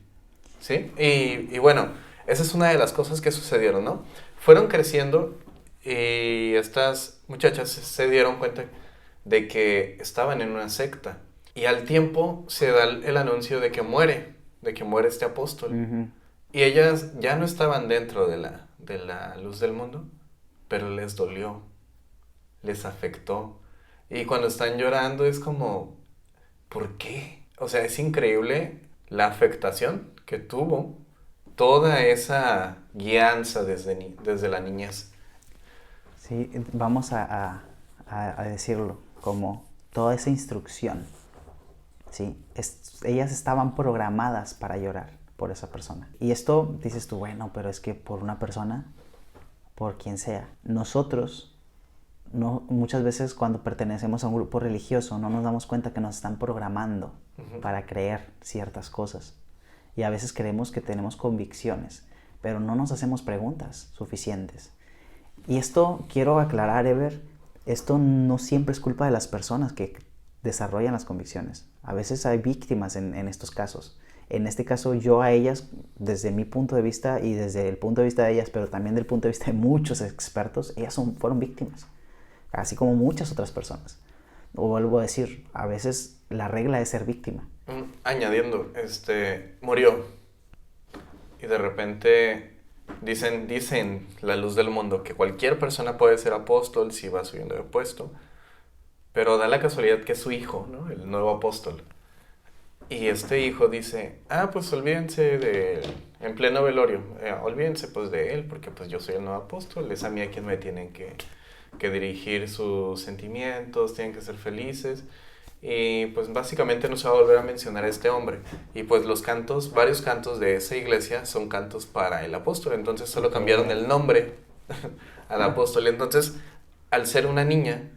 ¿sí? Y bueno, esa es una de las cosas que sucedieron, ¿no? Fueron creciendo y estas muchachas se dieron cuenta de que estaban en una secta. Y al tiempo se da el anuncio de que muere este apóstol. Uh-huh. Y ellas ya no estaban dentro de la luz del mundo, pero les dolió, les afectó. Y cuando están llorando es como, ¿Por qué? O sea, es increíble la afectación que tuvo toda esa guianza desde la niñez. Sí, vamos a decirlo, como toda esa instrucción, ¿sí? Ellas estaban programadas para llorar por esa persona. Y esto dices tú, bueno, pero es que por una persona, por quien sea, nosotros no, muchas veces cuando pertenecemos a un grupo religioso no nos damos cuenta que nos están programando para creer ciertas cosas. Y a veces creemos que tenemos convicciones, pero no nos hacemos preguntas suficientes. Y esto quiero aclarar, Ever, esto no siempre es culpa de las personas que desarrollan las convicciones. A veces hay víctimas en estos casos. En este caso yo a ellas, desde mi punto de vista y desde el punto de vista de ellas, pero también del punto de vista de muchos expertos, ellas fueron víctimas, así como muchas otras personas. O vuelvo a decir, a veces la regla es ser víctima. Añadiendo, murió y de repente dicen la luz del mundo que cualquier persona puede ser apóstol si va subiendo de puesto, pero da la casualidad que es su hijo, ¿no? El nuevo apóstol. Y este hijo dice, pues olvídense en pleno velorio, olvídense pues de él, porque pues yo soy el nuevo apóstol, es a mí a quien me tienen que dirigir sus sentimientos, tienen que ser felices. Y pues básicamente no se va a volver a mencionar a este hombre. Y pues varios cantos de esa iglesia son cantos para el apóstol, entonces solo cambiaron el nombre al apóstol. Entonces, al ser una niña,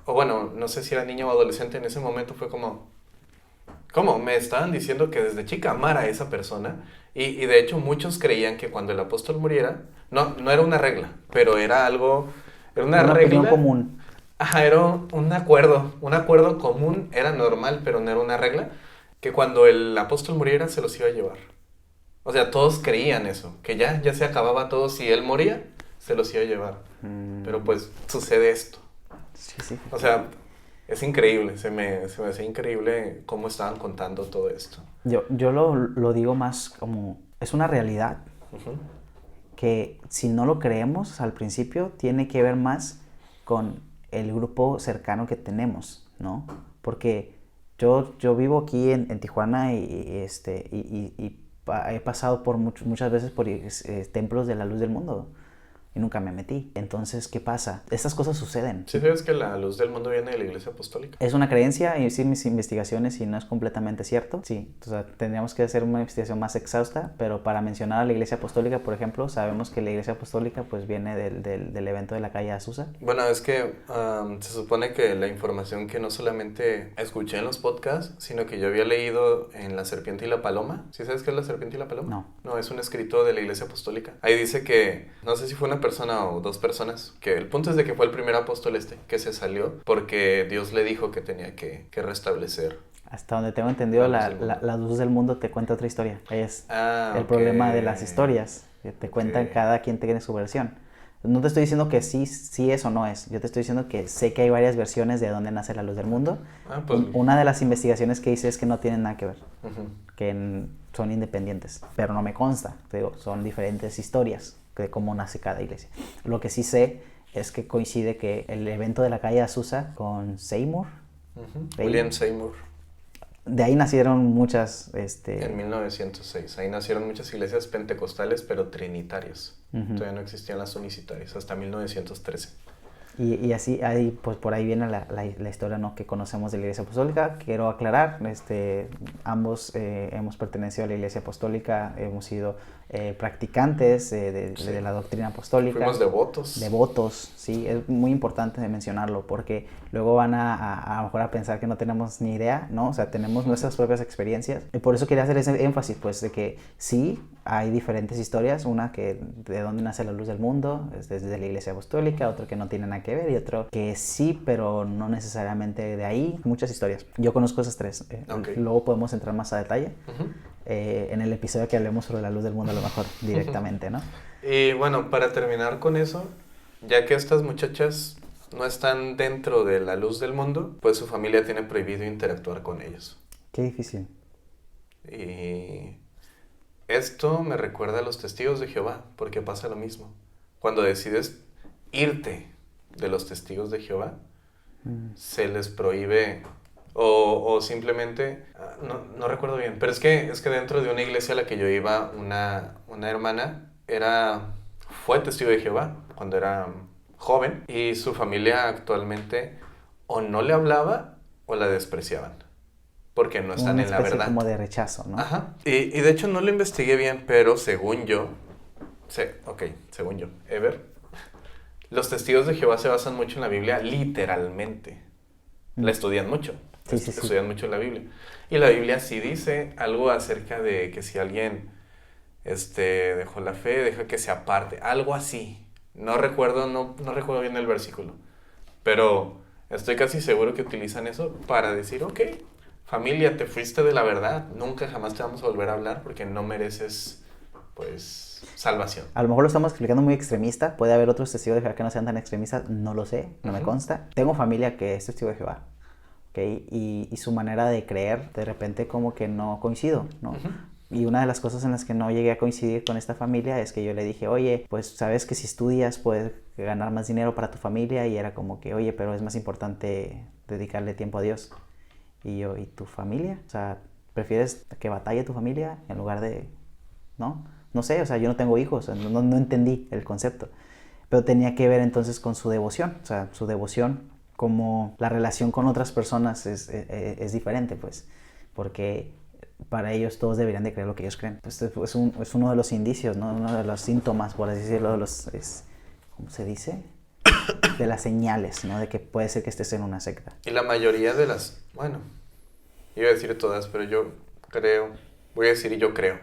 o bueno, no sé si era niña o adolescente en ese momento, fue como, ¿cómo? Me estaban diciendo que desde chica amara a esa persona. Y de hecho muchos creían que cuando el apóstol muriera, no era una regla, pero era algo, era una opinión regla común. Ajá, era un acuerdo común, era normal, pero no era una regla, que cuando el apóstol muriera se los iba a llevar. O sea, todos creían eso, que ya se acababa todo, si él moría, se los iba a llevar. Pero pues sucede esto. Sí. O sea, es increíble, se me hace increíble cómo estaban contando todo esto. Yo lo digo más como, es una realidad que si no lo creemos al principio, tiene que ver más con el grupo cercano que tenemos, ¿no? Porque yo vivo aquí en Tijuana y he pasado por muchas veces por templos de la luz del mundo y nunca me metí. Entonces, ¿qué pasa? Estas cosas suceden. ¿Sí sabes que la luz del mundo viene de la Iglesia Apostólica? Es una creencia y sí mis investigaciones y no es completamente cierto. Sí, o sea, tendríamos que hacer una investigación más exhausta, pero para mencionar a la Iglesia Apostólica, por ejemplo, sabemos que la Iglesia Apostólica pues viene del evento de la calle Azusa. Bueno, es que se supone que la información que no solamente escuché en los podcasts, sino que yo había leído en La Serpiente y la Paloma. ¿Sí sabes qué es La Serpiente y la Paloma? No. No, es un escrito de la Iglesia Apostólica. Ahí dice que, no sé si fue una persona o dos personas, que el punto es de que fue el primer apóstol que se salió porque Dios le dijo que tenía que restablecer. Hasta donde tengo entendido, la luz del mundo te cuenta otra historia. Es el problema de las historias, que te cuentan, cada quien tiene su versión. No te estoy diciendo que sí es o no es. Yo te estoy diciendo que sé que hay varias versiones de dónde nace la luz del mundo. Pues, una de las investigaciones que hice es que no tienen nada que ver, que son independientes, pero no me consta. Te digo, son diferentes historias de cómo nace cada iglesia. Lo que sí sé es que coincide que el evento de la calle Azusa con Seymour, William Seymour. De ahí nacieron muchas... En 1906. Ahí nacieron muchas iglesias pentecostales, pero trinitarias. Todavía no existían las unicitarias, hasta 1913. Y así, pues por ahí viene la historia, ¿no?, que conocemos de la Iglesia Apostólica. Quiero aclarar, ambos hemos pertenecido a la Iglesia Apostólica, hemos sido practicantes de la doctrina apostólica. Fuimos devotos. Devotos, sí, es muy importante de mencionarlo porque luego van a lo mejor a pensar que no tenemos ni idea, ¿no? O sea, tenemos nuestras propias experiencias. Y por eso quería hacer ese énfasis, pues, de que sí, hay diferentes historias, una que de dónde nace la luz del mundo, es desde la Iglesia Apostólica, otro que no tiene nada que ver y otro que sí, pero no necesariamente de ahí, muchas historias. Yo conozco esas tres, luego podemos entrar más a detalle en el episodio que hablemos sobre la luz del mundo a lo mejor directamente, ¿no? Y bueno, para terminar con eso, ya que estas muchachas no están dentro de la luz del mundo, pues su familia tiene prohibido interactuar con ellos. Qué difícil. Y esto me recuerda a los testigos de Jehová, porque pasa lo mismo. Cuando decides irte de los testigos de Jehová, se les prohíbe O simplemente, no recuerdo bien, pero es que dentro de una iglesia a la que yo iba, una hermana fue testigo de Jehová cuando era joven y su familia actualmente o no le hablaba o la despreciaban porque no Como están una en la especie verdad. como de rechazo, ¿no? Ajá. Y de hecho no lo investigué bien, pero según yo, según yo, Ever, los testigos de Jehová se basan mucho en la Biblia, literalmente. La estudian mucho, Sí, sí, sí. estudian mucho la Biblia. Y la Biblia sí dice algo acerca de que si alguien dejó la fe, deja que se aparte, algo así. No recuerdo bien el versículo, pero estoy casi seguro que utilizan eso para decir, ok, familia, te fuiste de la verdad, nunca jamás te vamos a volver a hablar porque no mereces, pues, salvación. A lo mejor lo estamos explicando muy extremista. Puede haber otros testigos de Jehová que no sean tan extremistas. No lo sé, no me consta. Tengo familia que es testigo de Jehová. ¿Okay? Y su manera de creer, de repente como que no coincido, ¿no? Y una de las cosas en las que no llegué a coincidir con esta familia es que yo le dije, oye, pues sabes que si estudias puedes ganar más dinero para tu familia. Y era como que, oye, pero es más importante dedicarle tiempo a Dios. Y yo, ¿y tu familia? O sea, ¿prefieres que batalle tu familia en lugar de, no? No sé, o sea, yo no tengo hijos, no entendí el concepto. Pero tenía que ver entonces con su devoción, o sea, su devoción, como la relación con otras personas es diferente, pues, porque para ellos todos deberían de creer lo que ellos creen. Pues es uno de los indicios, ¿no? Uno de los síntomas, por así decirlo, ¿cómo se dice? De las señales, ¿no? De que puede ser que estés en una secta. Y la mayoría de bueno, iba a decir todas, pero voy a decir yo creo,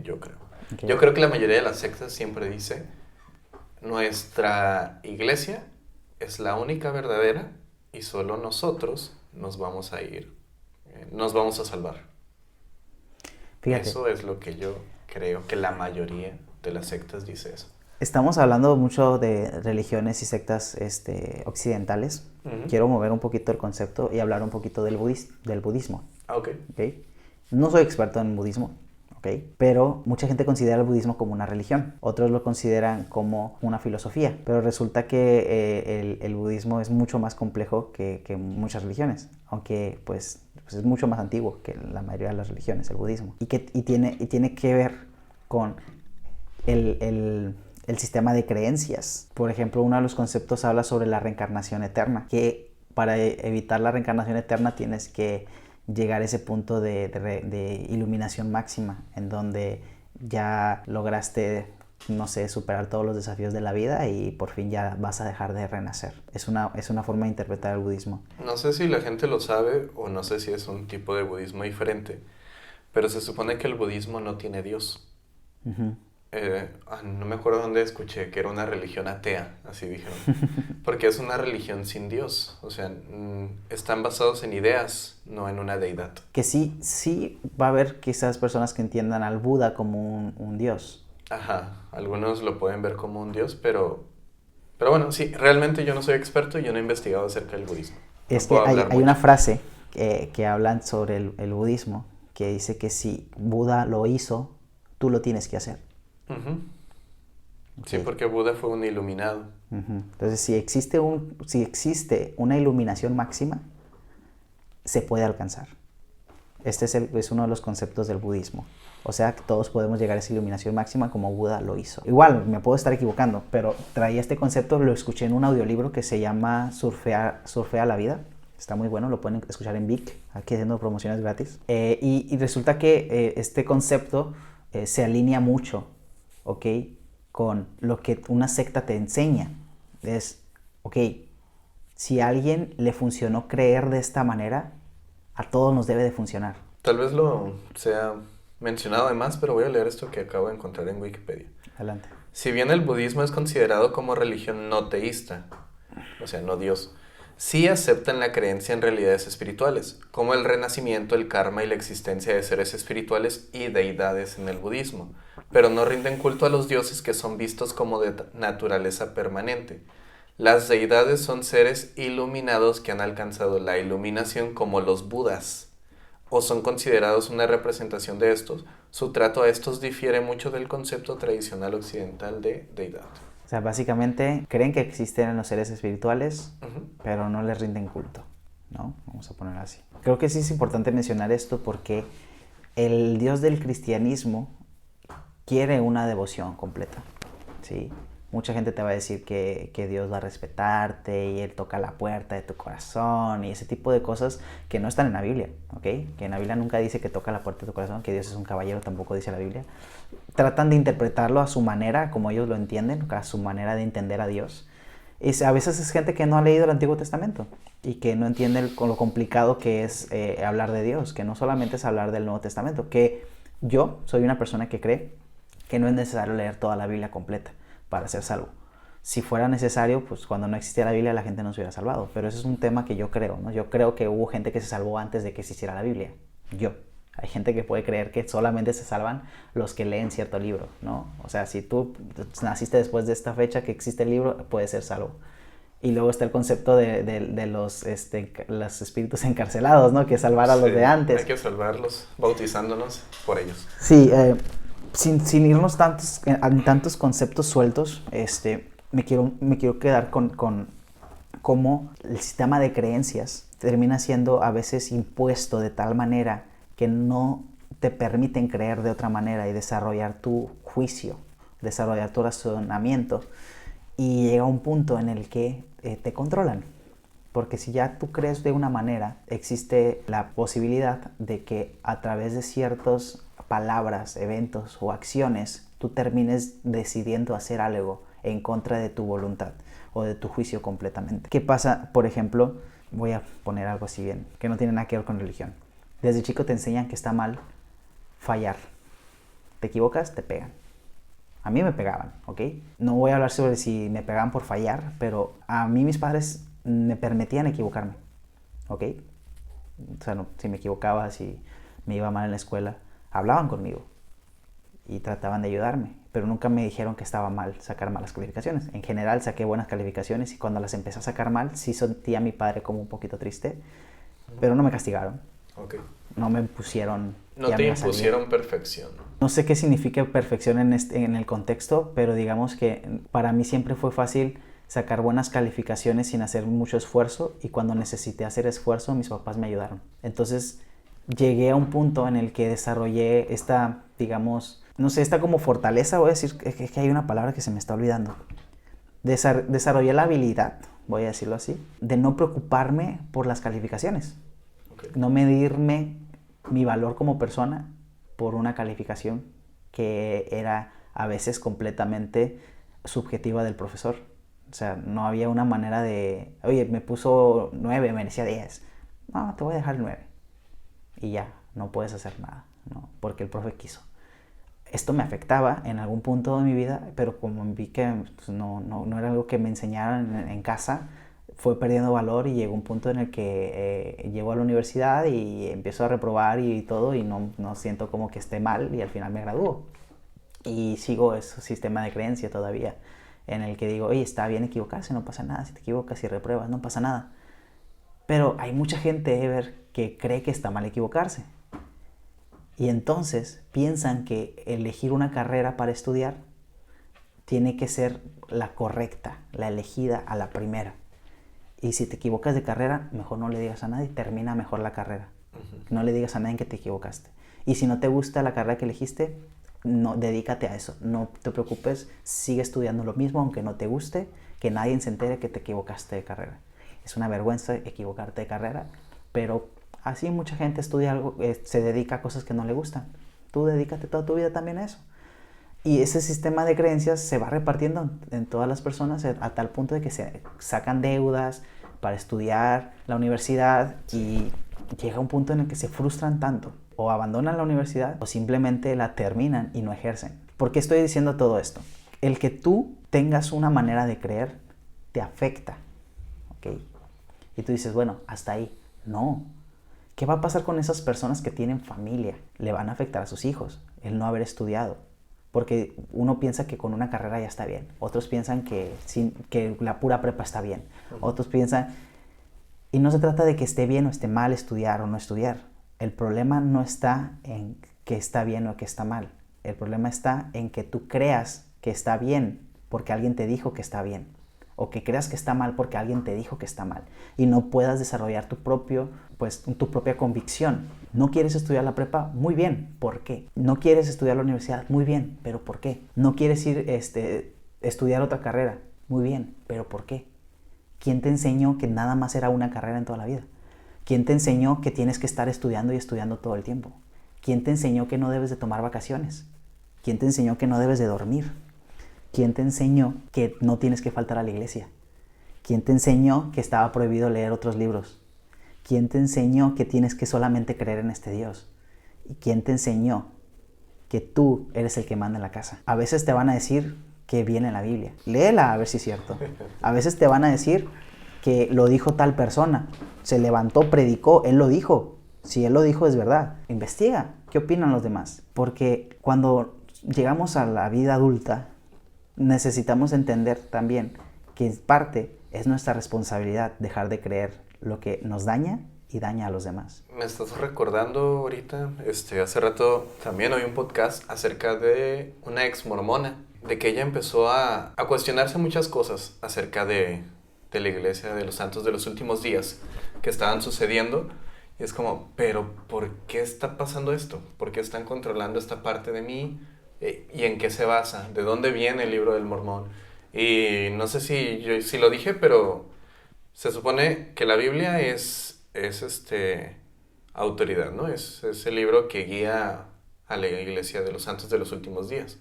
yo creo. Okay. Yo creo que la mayoría de las sectas siempre dice, nuestra iglesia es la única verdadera y solo nosotros nos vamos a ir, nos vamos a salvar. Fíjate. Eso es lo que yo creo, que la mayoría de las sectas dice eso. Estamos hablando mucho de religiones y sectas occidentales. Quiero mover un poquito el concepto y hablar un poquito del budismo. Okay. No soy experto en budismo, pero mucha gente considera el budismo como una religión. Otros lo consideran como una filosofía. Pero resulta que el budismo es mucho más complejo que muchas religiones. Aunque pues es mucho más antiguo que la mayoría de las religiones, el budismo. Y tiene que ver con el sistema de creencias. Por ejemplo, uno de los conceptos habla sobre la reencarnación eterna, que para evitar la reencarnación eterna tienes que llegar a ese punto de iluminación máxima, en donde ya lograste, no sé, superar todos los desafíos de la vida y por fin ya vas a dejar de renacer. Es una forma de interpretar el budismo. No sé si la gente lo sabe o no sé si es un tipo de budismo diferente, pero se supone que el budismo no tiene Dios. No me acuerdo dónde escuché que era una religión atea, así dijeron, porque es una religión sin Dios, o sea, están basados en ideas, no en una deidad. Que sí va a haber quizás personas que entiendan al Buda como un dios. Ajá, algunos lo pueden ver como un dios, pero bueno, sí, realmente yo no soy experto y yo no he investigado acerca del budismo. Es que hay una frase que hablan sobre el budismo, que dice que si Buda lo hizo, tú lo tienes que hacer. Sí, porque Buda fue un iluminado. Entonces, si existe una iluminación máxima, se puede alcanzar. Este es uno de los conceptos del budismo. O sea, que todos podemos llegar a esa iluminación máxima como Buda lo hizo. Igual, me puedo estar equivocando, pero traía este concepto, lo escuché en un audiolibro que se llama Surfea la vida. Está muy bueno, lo pueden escuchar en Vic, aquí haciendo promociones gratis. Y resulta que este concepto se alinea mucho, con lo que una secta te enseña. Es, si a alguien le funcionó creer de esta manera, a todos nos debe de funcionar. Tal vez lo sea mencionado además, pero voy a leer esto que acabo de encontrar en Wikipedia. Adelante. Si bien el budismo es considerado como religión no teísta, o sea, no Dios, sí aceptan la creencia en realidades espirituales, como el renacimiento, el karma y la existencia de seres espirituales y deidades en el budismo, pero no rinden culto a los dioses que son vistos como de naturaleza permanente. Las deidades son seres iluminados que han alcanzado la iluminación como los budas, o son considerados una representación de estos. Su trato a estos difiere mucho del concepto tradicional occidental de deidad. O sea, básicamente creen que existen los seres espirituales, pero no les rinden culto. ¿no? Vamos a ponerlo así. Creo que sí es importante mencionar esto porque el Dios del cristianismo quiere una devoción completa, ¿sí? Mucha gente te va a decir que Dios va a respetarte y Él toca la puerta de tu corazón y ese tipo de cosas que no están en la Biblia, ¿ok? Que en la Biblia nunca dice que toca la puerta de tu corazón, que Dios es un caballero, tampoco dice la Biblia. Tratan de interpretarlo a su manera, como ellos lo entienden, a su manera de entender a Dios. Y a veces es gente que no ha leído el Antiguo Testamento y que no entiende lo complicado que es hablar de Dios, que no solamente es hablar del Nuevo Testamento, que yo soy una persona que cree que no es necesario leer toda la Biblia completa para ser salvo. Si fuera necesario, pues cuando no existía la Biblia la gente no se hubiera salvado, pero ese es un tema que yo creo, ¿no? Yo creo que hubo gente que se salvó antes de que existiera la Biblia. Hay gente que puede creer que solamente se salvan los que leen cierto libro, ¿no? O sea, si tú naciste después de esta fecha que existe el libro, puedes ser salvo. Y luego está el concepto de los espíritus encarcelados, ¿no? Que salvar a los de antes. Hay que salvarlos bautizándonos por ellos. Sí, sin irnos en tantos conceptos sueltos, me quiero quedar con cómo el sistema de creencias termina siendo a veces impuesto de tal manera que no te permiten creer de otra manera y desarrollar tu juicio, desarrollar tu razonamiento. Y llega un punto en el que te controlan. Porque si ya tú crees de una manera, existe la posibilidad de que a través de ciertas palabras, eventos o acciones, tú termines decidiendo hacer algo en contra de tu voluntad o de tu juicio completamente. ¿Qué pasa? Por ejemplo, voy a poner algo así bien, que no tiene nada que ver con religión. Desde chico te enseñan que está mal fallar. Te equivocas, te pegan. A mí me pegaban, ¿ok? No voy a hablar sobre si me pegaban por fallar, pero a mí mis padres me permitían equivocarme, ¿ok? O sea, no, si me equivocaba, si me iba mal en la escuela, hablaban conmigo y trataban de ayudarme, pero nunca me dijeron que estaba mal sacar malas calificaciones. En general saqué buenas calificaciones y cuando las empecé a sacar mal, sí sentía a mi padre como un poquito triste, pero no me castigaron. Okay. No me pusieron... No te impusieron perfección. No sé qué significa perfección en el contexto, pero digamos que para mí siempre fue fácil sacar buenas calificaciones sin hacer mucho esfuerzo y cuando necesité hacer esfuerzo mis papás me ayudaron. Entonces llegué a un punto en el que desarrollé esta, digamos, no sé, esta como fortaleza, voy a decir que hay una palabra que se me está olvidando. Desarrollé la habilidad, voy a decirlo así, de no preocuparme por las calificaciones. Okay. No medirme mi valor como persona por una calificación que era a veces completamente subjetiva del profesor. O sea, no había una manera de, oye, me puso 9, merecía 10. No, te voy a dejar 9. Y ya, no puedes hacer nada, ¿no? Porque el profe quiso. Esto me afectaba en algún punto de mi vida, pero como vi que pues, no era algo que me enseñaran en casa, fue perdiendo valor y llegó un punto en el que llego a la universidad y empiezo a reprobar y todo y no siento como que esté mal y al final me gradúo. Y sigo ese sistema de creencia todavía en el que digo, oye, está bien equivocarse, no pasa nada, si te equivocas, si repruebas, no pasa nada. Pero hay mucha gente, Ever, que cree que está mal equivocarse. Y entonces piensan que elegir una carrera para estudiar tiene que ser la correcta, la elegida a la primera. Y si te equivocas de carrera, mejor no le digas a nadie, termina mejor la carrera. No le digas a nadie que te equivocaste. Y si no te gusta la carrera que elegiste, no, dedícate a eso. No te preocupes, sigue estudiando lo mismo, aunque no te guste, que nadie se entere que te equivocaste de carrera. Es una vergüenza equivocarte de carrera, pero así mucha gente estudia algo, se dedica a cosas que no le gustan. Tú dedícate toda tu vida también a eso. Y ese sistema de creencias se va repartiendo en todas las personas a tal punto de que se sacan deudas para estudiar la universidad y llega un punto en el que se frustran tanto o abandonan la universidad o simplemente la terminan y no ejercen. ¿Por qué estoy diciendo todo esto? El que tú tengas una manera de creer te afecta, ¿ok? Y tú dices, bueno, hasta ahí. No. ¿Qué va a pasar con esas personas que tienen familia? Le van a afectar a sus hijos el no haber estudiado. Porque uno piensa que con una carrera ya está bien. Otros piensan que la pura prepa está bien. Otros piensan... Y no se trata de que esté bien o esté mal estudiar o no estudiar. El problema no está en que está bien o que está mal. El problema está en que tú creas que está bien porque alguien te dijo que está bien. o que creas que está mal porque alguien te dijo que está mal y no puedas desarrollar tu propia convicción. ¿No quieres estudiar la prepa? Muy bien, ¿por qué? ¿No quieres estudiar la universidad? Muy bien, ¿pero por qué? ¿No quieres ir estudiar otra carrera? Muy bien, ¿pero por qué? ¿Quién te enseñó que nada más era una carrera en toda la vida? ¿Quién te enseñó que tienes que estar estudiando y estudiando todo el tiempo? ¿Quién te enseñó que no debes de tomar vacaciones? ¿Quién te enseñó que no debes de dormir? ¿Quién te enseñó que no tienes que faltar a la iglesia? ¿Quién te enseñó que estaba prohibido leer otros libros? ¿Quién te enseñó que tienes que solamente creer en este Dios? ¿Y quién te enseñó que tú eres el que manda en la casa? A veces te van a decir que viene en la Biblia. Léela a ver si es cierto. A veces te van a decir que lo dijo tal persona. Se levantó, predicó, él lo dijo. Si él lo dijo es verdad. Investiga. ¿Qué opinan los demás? Porque cuando llegamos a la vida adulta, necesitamos entender también que en parte es nuestra responsabilidad dejar de creer lo que nos daña y daña a los demás. Me estás recordando ahorita, hace rato también oí un podcast acerca de una ex mormona, de que ella empezó a cuestionarse muchas cosas acerca de la iglesia de los santos de los últimos días que estaban sucediendo. Y es como, pero ¿por qué está pasando esto? ¿Por qué están controlando esta parte de mí? ¿Y en qué se basa? ¿De dónde viene el libro del Mormón? Y no sé si lo dije, pero se supone que la Biblia es autoridad, ¿no? Es el libro que guía a la iglesia de los santos de los últimos días.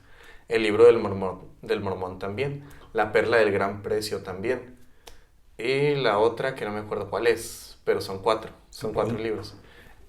El libro del Mormón también. La perla del gran precio también. Y la otra que no me acuerdo cuál es, pero son 4. Son 4 libros.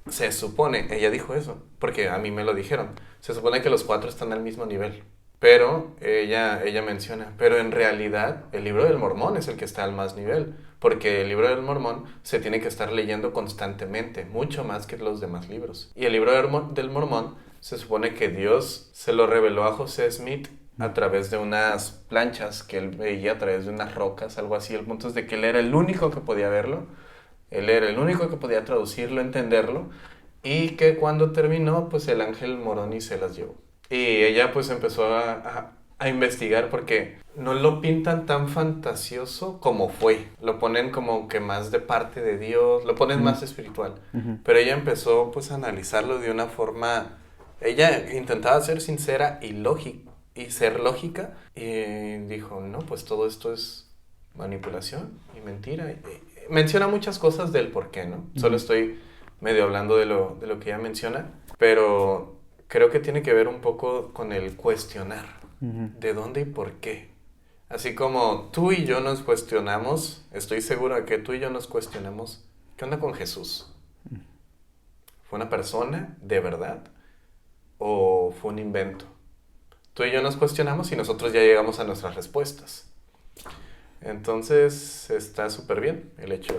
Se supone, ella dijo eso, porque a mí me lo dijeron. Se supone que los 4 están al mismo nivel. Pero ella menciona, pero en realidad el libro del Mormón es el que está al más nivel. Porque el libro del Mormón se tiene que estar leyendo constantemente, mucho más que los demás libros. Y el libro del Mormón se supone que Dios se lo reveló a José Smith a través de unas planchas que él veía, a través de unas rocas, algo así. El punto es de que él era el único que podía verlo. Él era el único que podía traducirlo, entenderlo, y que cuando terminó, pues el ángel Moroni se las llevó. Y ella pues empezó a investigar porque no lo pintan tan fantasioso como fue. Lo ponen como que más de parte de Dios, lo ponen más espiritual. Pero ella empezó pues a analizarlo de una forma... Ella intentaba ser sincera y ser lógica, y dijo, no, pues todo esto es manipulación y mentira. Menciona muchas cosas del por qué, ¿no? Solo estoy medio hablando de lo que ella menciona, pero creo que tiene que ver un poco con el cuestionar de dónde y por qué. Así como tú y yo nos cuestionamos, estoy seguro de que tú y yo nos cuestionamos, ¿qué onda con Jesús? ¿Fue una persona de verdad o fue un invento? Tú y yo nos cuestionamos y nosotros ya llegamos a nuestras respuestas. Entonces está súper bien el hecho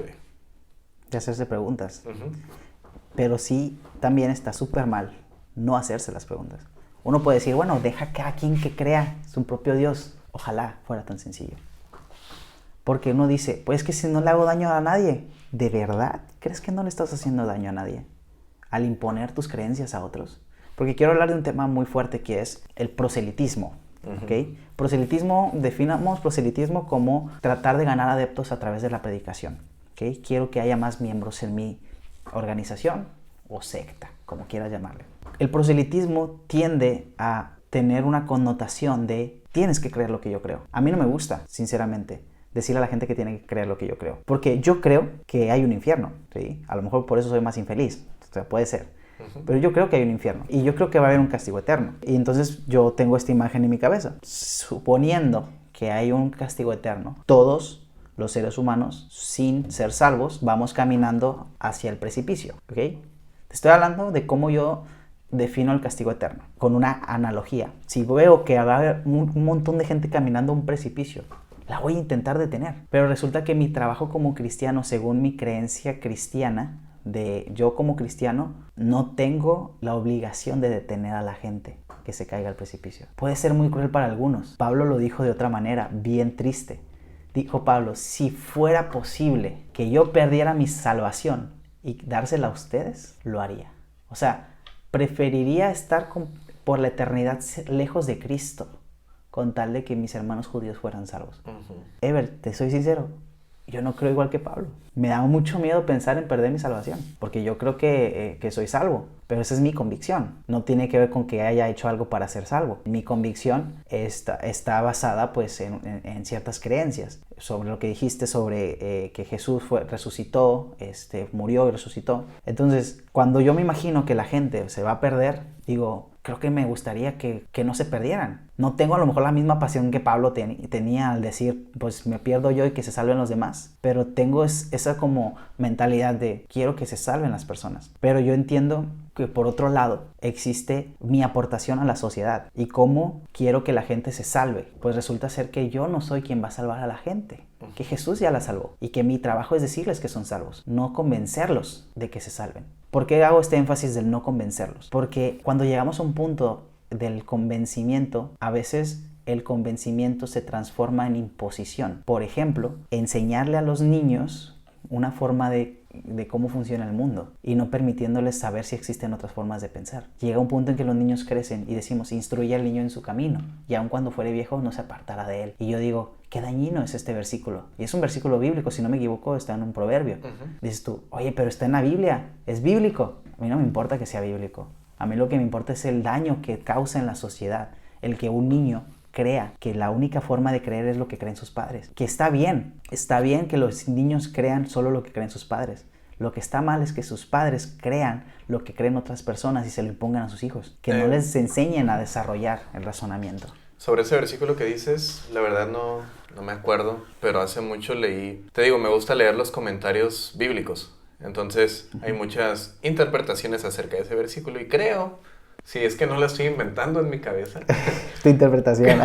de hacerse preguntas. Uh-huh. Pero sí, también está súper mal no hacerse las preguntas. Uno puede decir, bueno, deja a cada quien que crea su propio Dios. Ojalá fuera tan sencillo. Porque uno dice, pues que si no le hago daño a nadie, ¿de verdad crees que no le estás haciendo daño a nadie? Al imponer tus creencias a otros. Porque quiero hablar de un tema muy fuerte que es el proselitismo. Uh-huh. ¿Okay? Proselitismo, definamos proselitismo como tratar de ganar adeptos a través de la predicación. ¿Okay? Quiero que haya más miembros en mi organización o secta, como quieras llamarle. El proselitismo tiende a tener una connotación de tienes que creer lo que yo creo. A mí no me gusta, sinceramente, decirle a la gente que tiene que creer lo que yo creo. Porque yo creo que hay un infierno, ¿sí? A lo mejor por eso soy más infeliz, o sea, puede ser. Pero yo creo que hay un infierno y yo creo que va a haber un castigo eterno. Y entonces yo tengo esta imagen en mi cabeza. Suponiendo que hay un castigo eterno, todos los seres humanos, sin ser salvos, vamos caminando hacia el precipicio. ¿Ok? Te estoy hablando de cómo yo defino el castigo eterno, con una analogía. Si veo que va a haber un montón de gente caminando a un precipicio, la voy a intentar detener. Pero resulta que mi trabajo como cristiano, según mi creencia cristiana, yo como cristiano no tengo la obligación de detener a la gente que se caiga al precipicio. Puede ser muy cruel para algunos. Pablo lo dijo de otra manera, bien triste. Dijo Pablo, si fuera posible que yo perdiera mi salvación y dársela a ustedes, lo haría. O sea, preferiría estar por la eternidad lejos de Cristo con tal de que mis hermanos judíos fueran salvos. Ujú. Ever, te soy sincero, yo no creo igual que Pablo. Me da mucho miedo pensar en perder mi salvación, porque yo creo que soy salvo, pero esa es mi convicción. No tiene que ver con que haya hecho algo para ser salvo. Mi convicción está basada pues en ciertas creencias. Sobre lo que dijiste sobre que Jesús resucitó, murió y resucitó. Entonces, cuando yo me imagino que la gente se va a perder, digo, creo que me gustaría que no se perdieran. No tengo a lo mejor la misma pasión que Pablo tenía al decir, pues me pierdo yo y que se salven los demás. Pero tengo esa como mentalidad de quiero que se salven las personas. Pero yo entiendo que por otro lado existe mi aportación a la sociedad y cómo quiero que la gente se salve. Pues resulta ser que yo no soy quien va a salvar a la gente, que Jesús ya la salvó y que mi trabajo es decirles que son salvos, no convencerlos de que se salven. ¿Por qué hago este énfasis del no convencerlos? Porque cuando llegamos a un punto del convencimiento, a veces el convencimiento se transforma en imposición. Por ejemplo, enseñarle a los niños una forma de cómo funciona el mundo y no permitiéndoles saber si existen otras formas de pensar. Llega un punto en que los niños crecen y decimos, instruye al niño en su camino y aun cuando fuere viejo no se apartará de él. Y yo digo, qué dañino es este versículo. Y es un versículo bíblico, si no me equivoco, está en un proverbio. Dices tú, oye, pero está en la Biblia, es bíblico. A mí no me importa que sea bíblico. A mí lo que me importa es el daño que causa en la sociedad el que un niño crea que la única forma de creer es lo que creen sus padres. Que está bien que los niños crean solo lo que creen sus padres. Lo que está mal es que sus padres crean lo que creen otras personas y se lo impongan a sus hijos. Que no les enseñen a desarrollar el razonamiento. Sobre ese versículo que dices, la verdad no me acuerdo, pero hace mucho leí. Te digo, me gusta leer los comentarios bíblicos. Entonces hay muchas interpretaciones acerca de ese versículo y creo, si es que no la estoy inventando en mi cabeza, Tu interpretación.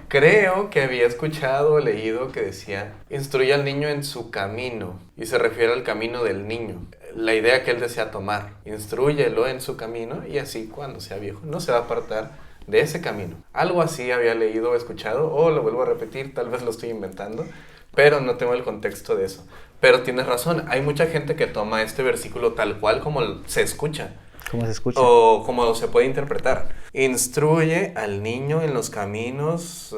creo que había escuchado o leído que decía, instruye al niño en su camino, y se refiere al camino del niño. La idea que él desea tomar, instrúyelo en su camino y así cuando sea viejo no se va a apartar de ese camino. Algo así había leído o escuchado, o lo vuelvo a repetir, tal vez lo estoy inventando, pero no tengo el contexto de eso. Pero tienes razón, hay mucha gente que toma este versículo tal cual como se escucha. ¿Cómo se escucha? O como se puede interpretar. Instruye al niño en los caminos,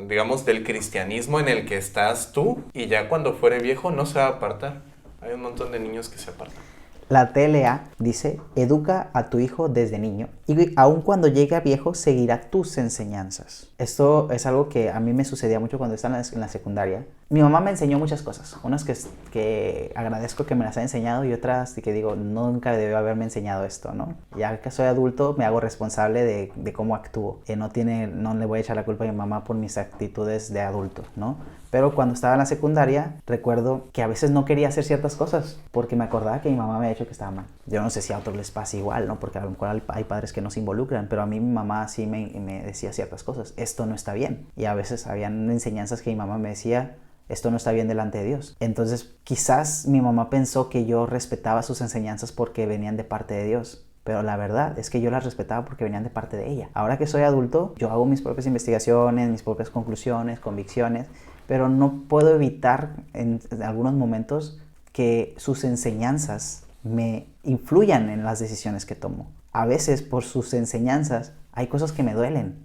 digamos, del cristianismo en el que estás tú, y ya cuando fuere viejo no se va a apartar. Hay un montón de niños que se apartan. La TLA dice, educa a tu hijo desde niño y aun cuando llegue a viejo seguirá tus enseñanzas. Esto es algo que a mí me sucedía mucho cuando estaba en la secundaria. Mi mamá me enseñó muchas cosas, unas que agradezco que me las ha enseñado y otras que digo, nunca debió haberme enseñado esto, ¿no? Ya que soy adulto me hago responsable de cómo actúo. No le voy a echar la culpa a mi mamá por mis actitudes de adulto, ¿no? Pero cuando estaba en la secundaria, recuerdo que a veces no quería hacer ciertas cosas porque me acordaba que mi mamá me había dicho que estaba mal. Yo no sé si a otros les pasa igual, ¿no? Porque a lo mejor hay padres que no se involucran, pero a mí mi mamá sí me decía ciertas cosas. Esto no está bien. Y a veces habían enseñanzas que mi mamá me decía, esto no está bien delante de Dios. Entonces, quizás mi mamá pensó que yo respetaba sus enseñanzas porque venían de parte de Dios. Pero la verdad es que yo las respetaba porque venían de parte de ella. Ahora que soy adulto, yo hago mis propias investigaciones, mis propias conclusiones, convicciones, pero no puedo evitar en algunos momentos que sus enseñanzas me influyan en las decisiones que tomo. A veces por sus enseñanzas hay cosas que me duelen,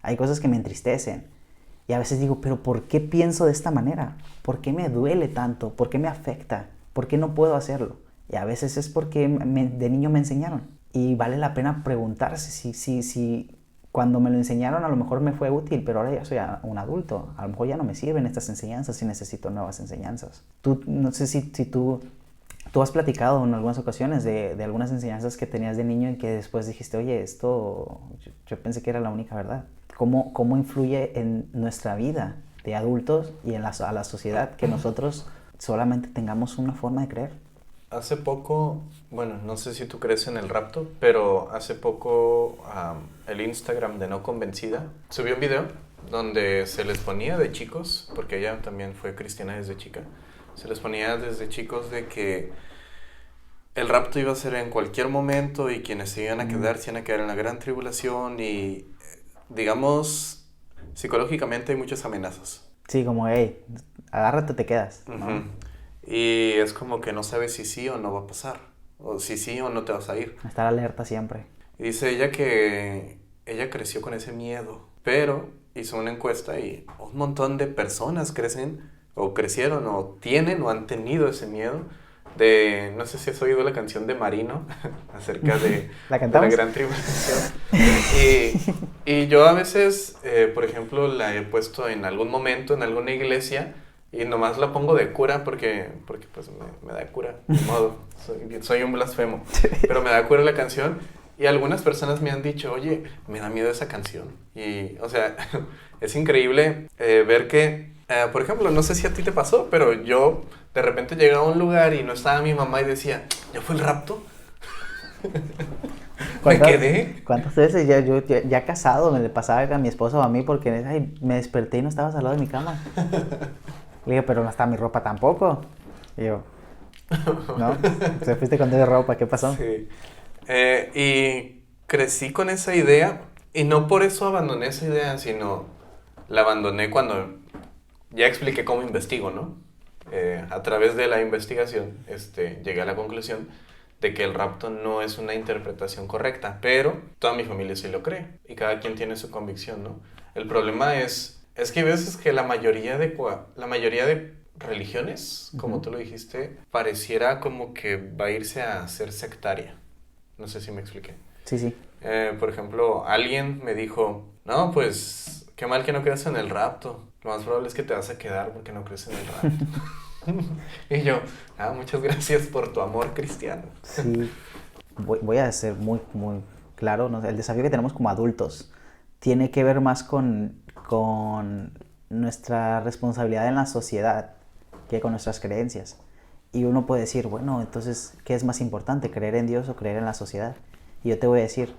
hay cosas que me entristecen. Y a veces digo, pero ¿por qué pienso de esta manera? ¿Por qué me duele tanto? ¿Por qué me afecta? ¿Por qué no puedo hacerlo? Y a veces es porque de niño me enseñaron. Y vale la pena preguntarse si cuando me lo enseñaron a lo mejor me fue útil, pero ahora ya soy un adulto. A lo mejor ya no me sirven estas enseñanzas y necesito nuevas enseñanzas. No sé si tú has platicado en algunas ocasiones de algunas enseñanzas que tenías de niño y que después dijiste, oye, esto yo pensé que era la única verdad. ¿Cómo influye en nuestra vida de adultos y a la sociedad que nosotros solamente tengamos una forma de creer? Hace poco, bueno, no sé si tú crees en el rapto, pero hace poco el Instagram de No Convencida subió un video donde se les ponía de chicos, porque ella también fue cristiana desde chica, se les ponía desde chicos de que el rapto iba a ser en cualquier momento y quienes se iban a quedar se iban a quedar en la gran tribulación y, digamos, psicológicamente hay muchas amenazas. Sí, como, hey, agárrate, te quedas, ¿no? Uh-huh. Y es como que no sabes si sí o no va a pasar, o si sí o no te vas a ir. Estar alerta siempre. Y dice ella que ella creció con ese miedo, pero hizo una encuesta y un montón de personas crecieron o tienen o han tenido ese miedo de, no sé si has oído la canción de Marino acerca de ¿La la cantamos? gran tribulación. Y yo a veces, por ejemplo, la he puesto en algún momento en alguna iglesia y nomás la pongo de cura porque pues me da cura, de modo, soy un blasfemo, pero me da cura la canción. Y algunas personas me han dicho, oye, me da miedo esa canción. Y, o sea, es increíble ver que, por ejemplo, no sé si a ti te pasó, pero yo de repente llegaba a un lugar y no estaba mi mamá y decía, ¿ya fue el rapto? Me quedé. ¿Cuántas veces ya casado me le pasaba a mi esposa o a mí porque ay, me desperté y no estabas al lado de mi cama? Le digo, pero no está mi ropa tampoco. Y yo, ¿no? ¿Se fuiste con tu ropa? ¿Qué pasó? Sí. Y crecí con esa idea y no por eso abandoné esa idea, sino la abandoné cuando ya expliqué cómo investigo, ¿no? A través de la investigación llegué a la conclusión de que el rapto no es una interpretación correcta, pero toda mi familia sí lo cree y cada quien tiene su convicción, ¿no? El problema es que hay veces que la mayoría de religiones, como tú lo dijiste, pareciera como que va a irse a ser sectaria. No sé si me expliqué. Sí, sí. Por ejemplo, alguien me dijo, no, pues, qué mal que no creas en el rapto. Lo más probable es que te vas a quedar porque no crees en el rapto. Y yo, muchas gracias por tu amor cristiano. Sí. Voy a ser muy, muy claro, ¿no? El desafío que tenemos como adultos tiene que ver más con nuestra responsabilidad en la sociedad que con nuestras creencias. Y uno puede decir, bueno, entonces, ¿qué es más importante, creer en Dios o creer en la sociedad? Y yo te voy a decir,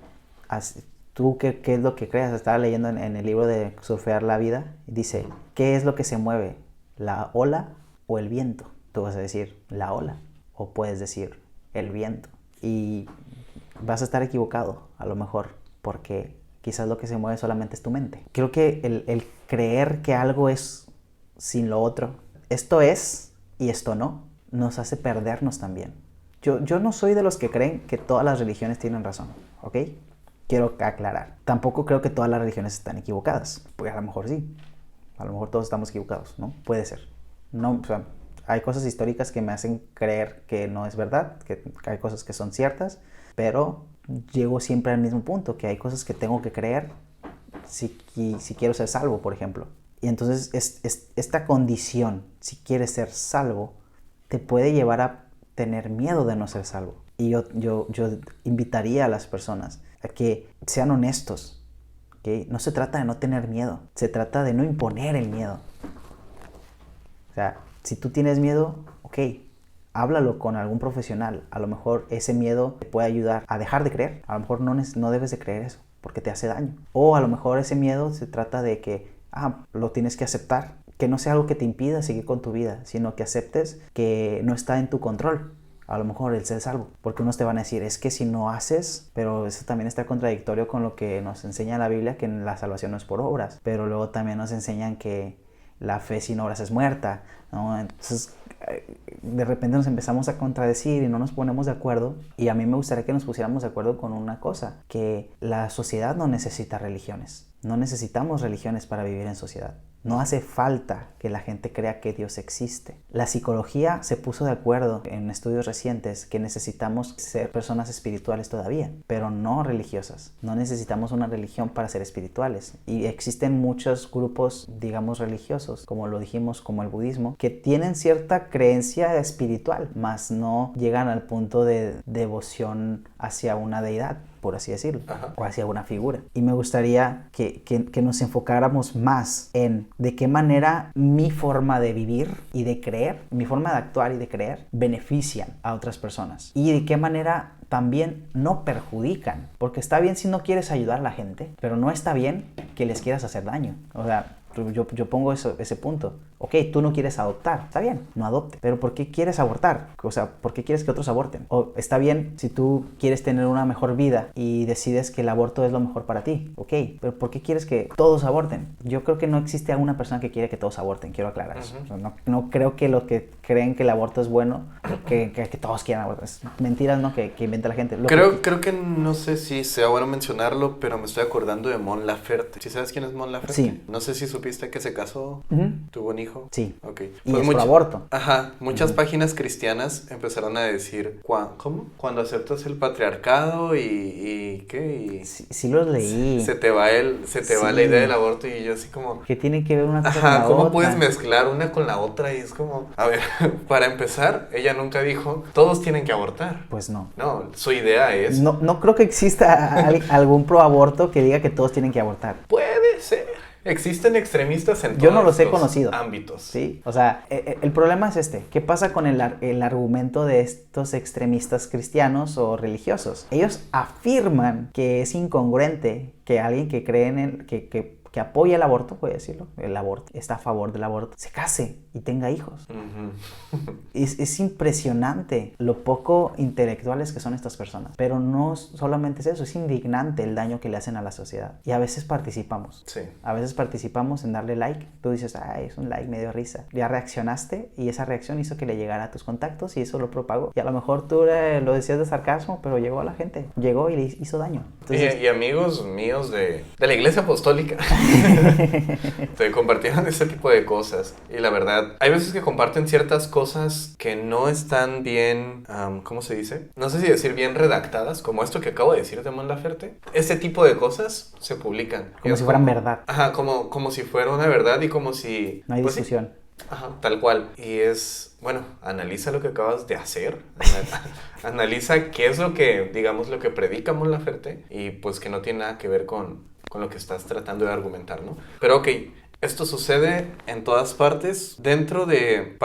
¿tú qué es lo que creas? Estaba leyendo en el libro de Surfear la Vida, y dice, ¿qué es lo que se mueve? ¿La ola o el viento? Tú vas a decir, la ola, o puedes decir, el viento. Y vas a estar equivocado, a lo mejor, porque quizás lo que se mueve solamente es tu mente. Creo que el creer que algo es sin lo otro, esto es y esto no, nos hace perdernos también. Yo no soy de los que creen que todas las religiones tienen razón, ¿ok? Quiero aclarar. Tampoco creo que todas las religiones están equivocadas, porque a lo mejor sí. A lo mejor todos estamos equivocados, ¿no? Puede ser. No, o sea, hay cosas históricas que me hacen creer que no es verdad, que hay cosas que son ciertas, pero llego siempre al mismo punto, que hay cosas que tengo que creer si quiero ser salvo, por ejemplo. Y entonces esta condición, si quieres ser salvo, te puede llevar a tener miedo de no ser salvo. Y yo invitaría a las personas a que sean honestos, ¿okay? No se trata de no tener miedo, se trata de no imponer el miedo. O sea, si tú tienes miedo, ok, háblalo con algún profesional. A lo mejor ese miedo te puede ayudar a dejar de creer. A lo mejor no debes de creer eso porque te hace daño. O a lo mejor ese miedo se trata de que lo tienes que aceptar. Que no sea algo que te impida seguir con tu vida, sino que aceptes que no está en tu control. A lo mejor el ser salvo. Porque unos te van a decir, es que si no haces, pero eso también está contradictorio con lo que nos enseña la Biblia, que la salvación no es por obras. Pero luego también nos enseñan que la fe sin obras es muerta, ¿no? Entonces, de repente nos empezamos a contradecir y no nos ponemos de acuerdo. Y a mí me gustaría que nos pusiéramos de acuerdo con una cosa, que la sociedad no necesita religiones. No necesitamos religiones para vivir en sociedad. No hace falta que la gente crea que Dios existe. La psicología se puso de acuerdo en estudios recientes que necesitamos ser personas espirituales todavía, pero no religiosas. No necesitamos una religión para ser espirituales. Y existen muchos grupos, digamos, religiosos, como lo dijimos, como el budismo, que tienen cierta creencia espiritual, mas no llegan al punto de devoción hacia una deidad, por así decirlo, o hacia una figura. Y me gustaría que nos enfocáramos más en de qué manera mi forma de vivir y de creer, mi forma de actuar y de creer, benefician a otras personas. Y de qué manera también no perjudican. Porque está bien si no quieres ayudar a la gente, pero no está bien que les quieras hacer daño. O sea, yo pongo ese punto. Ok, tú no quieres adoptar, está bien, no adopte, pero ¿por qué quieres abortar? O sea, ¿por qué quieres que otros aborten? O está bien si tú quieres tener una mejor vida y decides que el aborto es lo mejor para ti, ok, pero ¿por qué quieres que todos aborten? Yo creo que no existe alguna persona que quiere que todos aborten, quiero aclarar eso. O sea, no creo que los que creen que el aborto es bueno, que todos quieran abortar. Es mentiras, ¿no? Que inventa la gente. Creo que no sé si sea bueno mencionarlo, pero me estoy acordando de Mon Laferte. ¿Sí sabes quién es Mon Laferte? Sí. No sé si supiste que se casó, tuvo un hijo. Sí. Ok. Y es por aborto. Ajá. Muchas páginas cristianas empezaron a decir, ¿cómo? Cuando aceptas el patriarcado y ¿qué? Sí los leí. Se te va la idea del aborto y yo así como... ¿Qué tiene que ver una cosa con la ¿cómo otra? puedes mezclar una con la otra? Y es como, a ver, para empezar, ella nunca dijo, todos tienen que abortar. Pues no. No, su idea es... No creo que exista algún pro aborto que diga que todos tienen que abortar. Puede ser. Existen extremistas en todos Yo no los he conocido. Ámbitos. Sí, o sea, el problema es este. ¿Qué pasa con el argumento de estos extremistas cristianos o religiosos? Ellos afirman que es incongruente que alguien que cree en que apoya el aborto, puede decirlo, el aborto, está a favor del aborto, se case y tenga hijos. Es impresionante lo poco intelectuales que son estas personas. Pero no solamente es eso, es indignante el daño que le hacen a la sociedad. Y a veces participamos. Sí. A veces participamos en darle like. Tú dices, es un like, me dio risa. Ya reaccionaste y esa reacción hizo que le llegara a tus contactos y eso lo propagó. Y a lo mejor tú lo decías de sarcasmo, pero llegó a la gente. Llegó y le hizo daño. Entonces, y amigos míos de la Iglesia Apostólica te compartieron ese tipo de cosas. Y la verdad, hay veces que comparten ciertas cosas que no están bien, ¿cómo se dice? No sé si decir bien redactadas, como esto que acabo de decir de Mon Laferte. Este tipo de cosas se publican. Como si fueran verdad. Ajá, como si fuera una verdad y como si... No hay discusión. Sí. Ajá, tal cual. Y es, bueno, analiza lo que acabas de hacer. Analiza qué es lo que, digamos, lo que predica Mon Laferte y pues que no tiene nada que ver con lo que estás tratando de argumentar, ¿no? Pero ok, esto sucede en todas partes. Dentro de,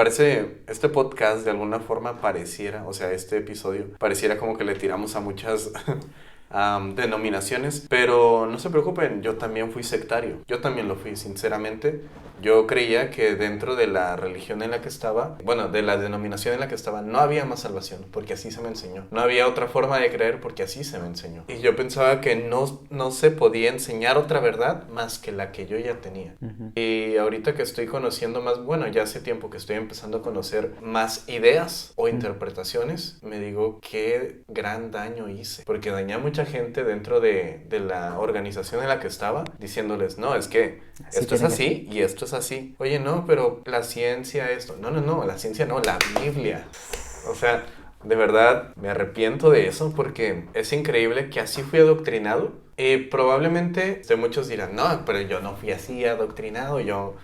este podcast de alguna forma pareciera, o sea, este episodio pareciera como que le tiramos a muchas denominaciones, pero no se preocupen, yo también fui sectario, yo también lo fui, sinceramente. Yo creía que dentro de la religión en la que estaba, bueno, de la denominación en la que estaba, no había más salvación, porque así se me enseñó. No había otra forma de creer, porque así se me enseñó. Y yo pensaba que no se podía enseñar otra verdad más que la que yo ya tenía. Y ahorita que estoy conociendo más, bueno, ya hace tiempo que estoy empezando a conocer más ideas o interpretaciones, me digo, qué gran daño hice, porque dañé a mucha gente dentro de la organización en la que estaba, diciéndoles, no, es que esto es así y esto es así. Oye, no, pero la ciencia esto. No, la ciencia no, la Biblia. O sea, de verdad me arrepiento de eso porque es increíble que así fui adoctrinado. Y probablemente muchos dirán, no, pero yo no fui así adoctrinado, yo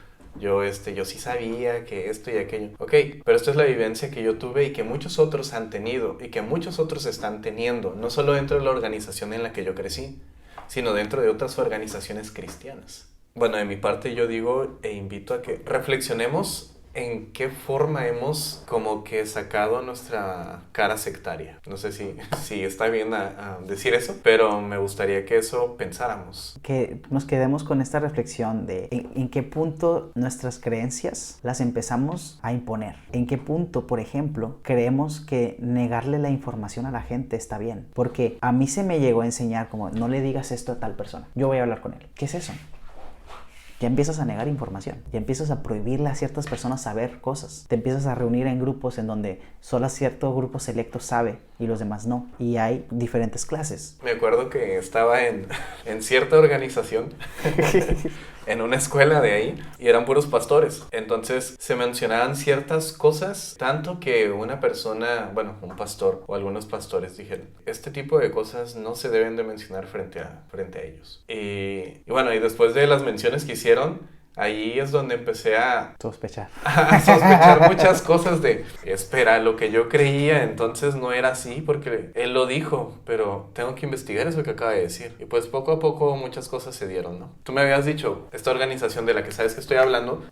sí sabía que esto y aquello. Ok, pero esto es la vivencia que yo tuve y que muchos otros han tenido y que muchos otros están teniendo, no solo dentro de la organización en la que yo crecí, sino dentro de otras organizaciones cristianas. Bueno, de mi parte yo digo e invito a que reflexionemos en qué forma hemos como que sacado nuestra cara sectaria. No sé si está bien a decir eso, pero me gustaría que eso pensáramos. Que nos quedemos con esta reflexión de en qué punto nuestras creencias las empezamos a imponer. En qué punto, por ejemplo, creemos que negarle la información a la gente está bien. Porque a mí se me llegó a enseñar como, no le digas esto a tal persona, yo voy a hablar con él. ¿Qué es eso? Ya empiezas a negar información, ya empiezas a prohibirle a ciertas personas saber cosas, te empiezas a reunir en grupos en donde solo cierto grupo selecto sabe y los demás no, y hay diferentes clases. Me acuerdo que estaba en cierta organización, en una escuela de ahí, y eran puros pastores, entonces se mencionaban ciertas cosas, tanto que una persona, bueno, un pastor o algunos pastores dijeron, este tipo de cosas no se deben de mencionar frente a ellos. Y bueno, y después de las menciones que hicieron, ahí es donde empecé a sospechar muchas cosas de, espera, lo que yo creía entonces no era así porque él lo dijo, pero tengo que investigar eso que acaba de decir. Y pues poco a poco muchas cosas se dieron, ¿no? Tú me habías dicho, esta organización de la que sabes que estoy hablando,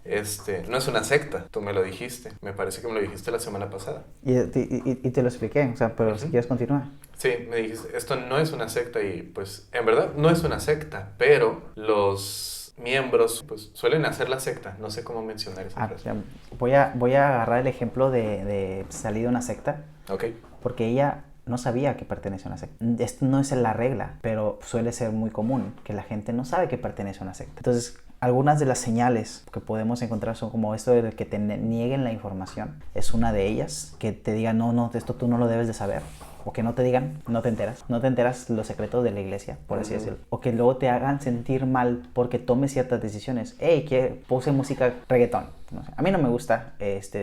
no es una secta, tú me lo dijiste, me parece que me lo dijiste la semana pasada. Y te lo expliqué, o sea, pero si quieres continuar. Sí, me dijiste, esto no es una secta y pues en verdad no es una secta, pero los miembros pues suelen hacer la secta. No sé cómo mencionar esa frase. Voy a agarrar el ejemplo de salir de una secta. Ok. Porque ella no sabía que pertenece a una secta. Esto no es la regla, pero suele ser muy común que la gente no sabe que pertenece a una secta. Entonces, algunas de las señales que podemos encontrar son como esto de que te nieguen la información. Es una de ellas. Que te digan, no, esto tú no lo debes de saber. O que no te digan, no te enteras los secretos de la iglesia, por así decirlo. O que luego te hagan sentir mal porque tomes ciertas decisiones. Hey, que puse música reggaetón. No sé. A mí no me gusta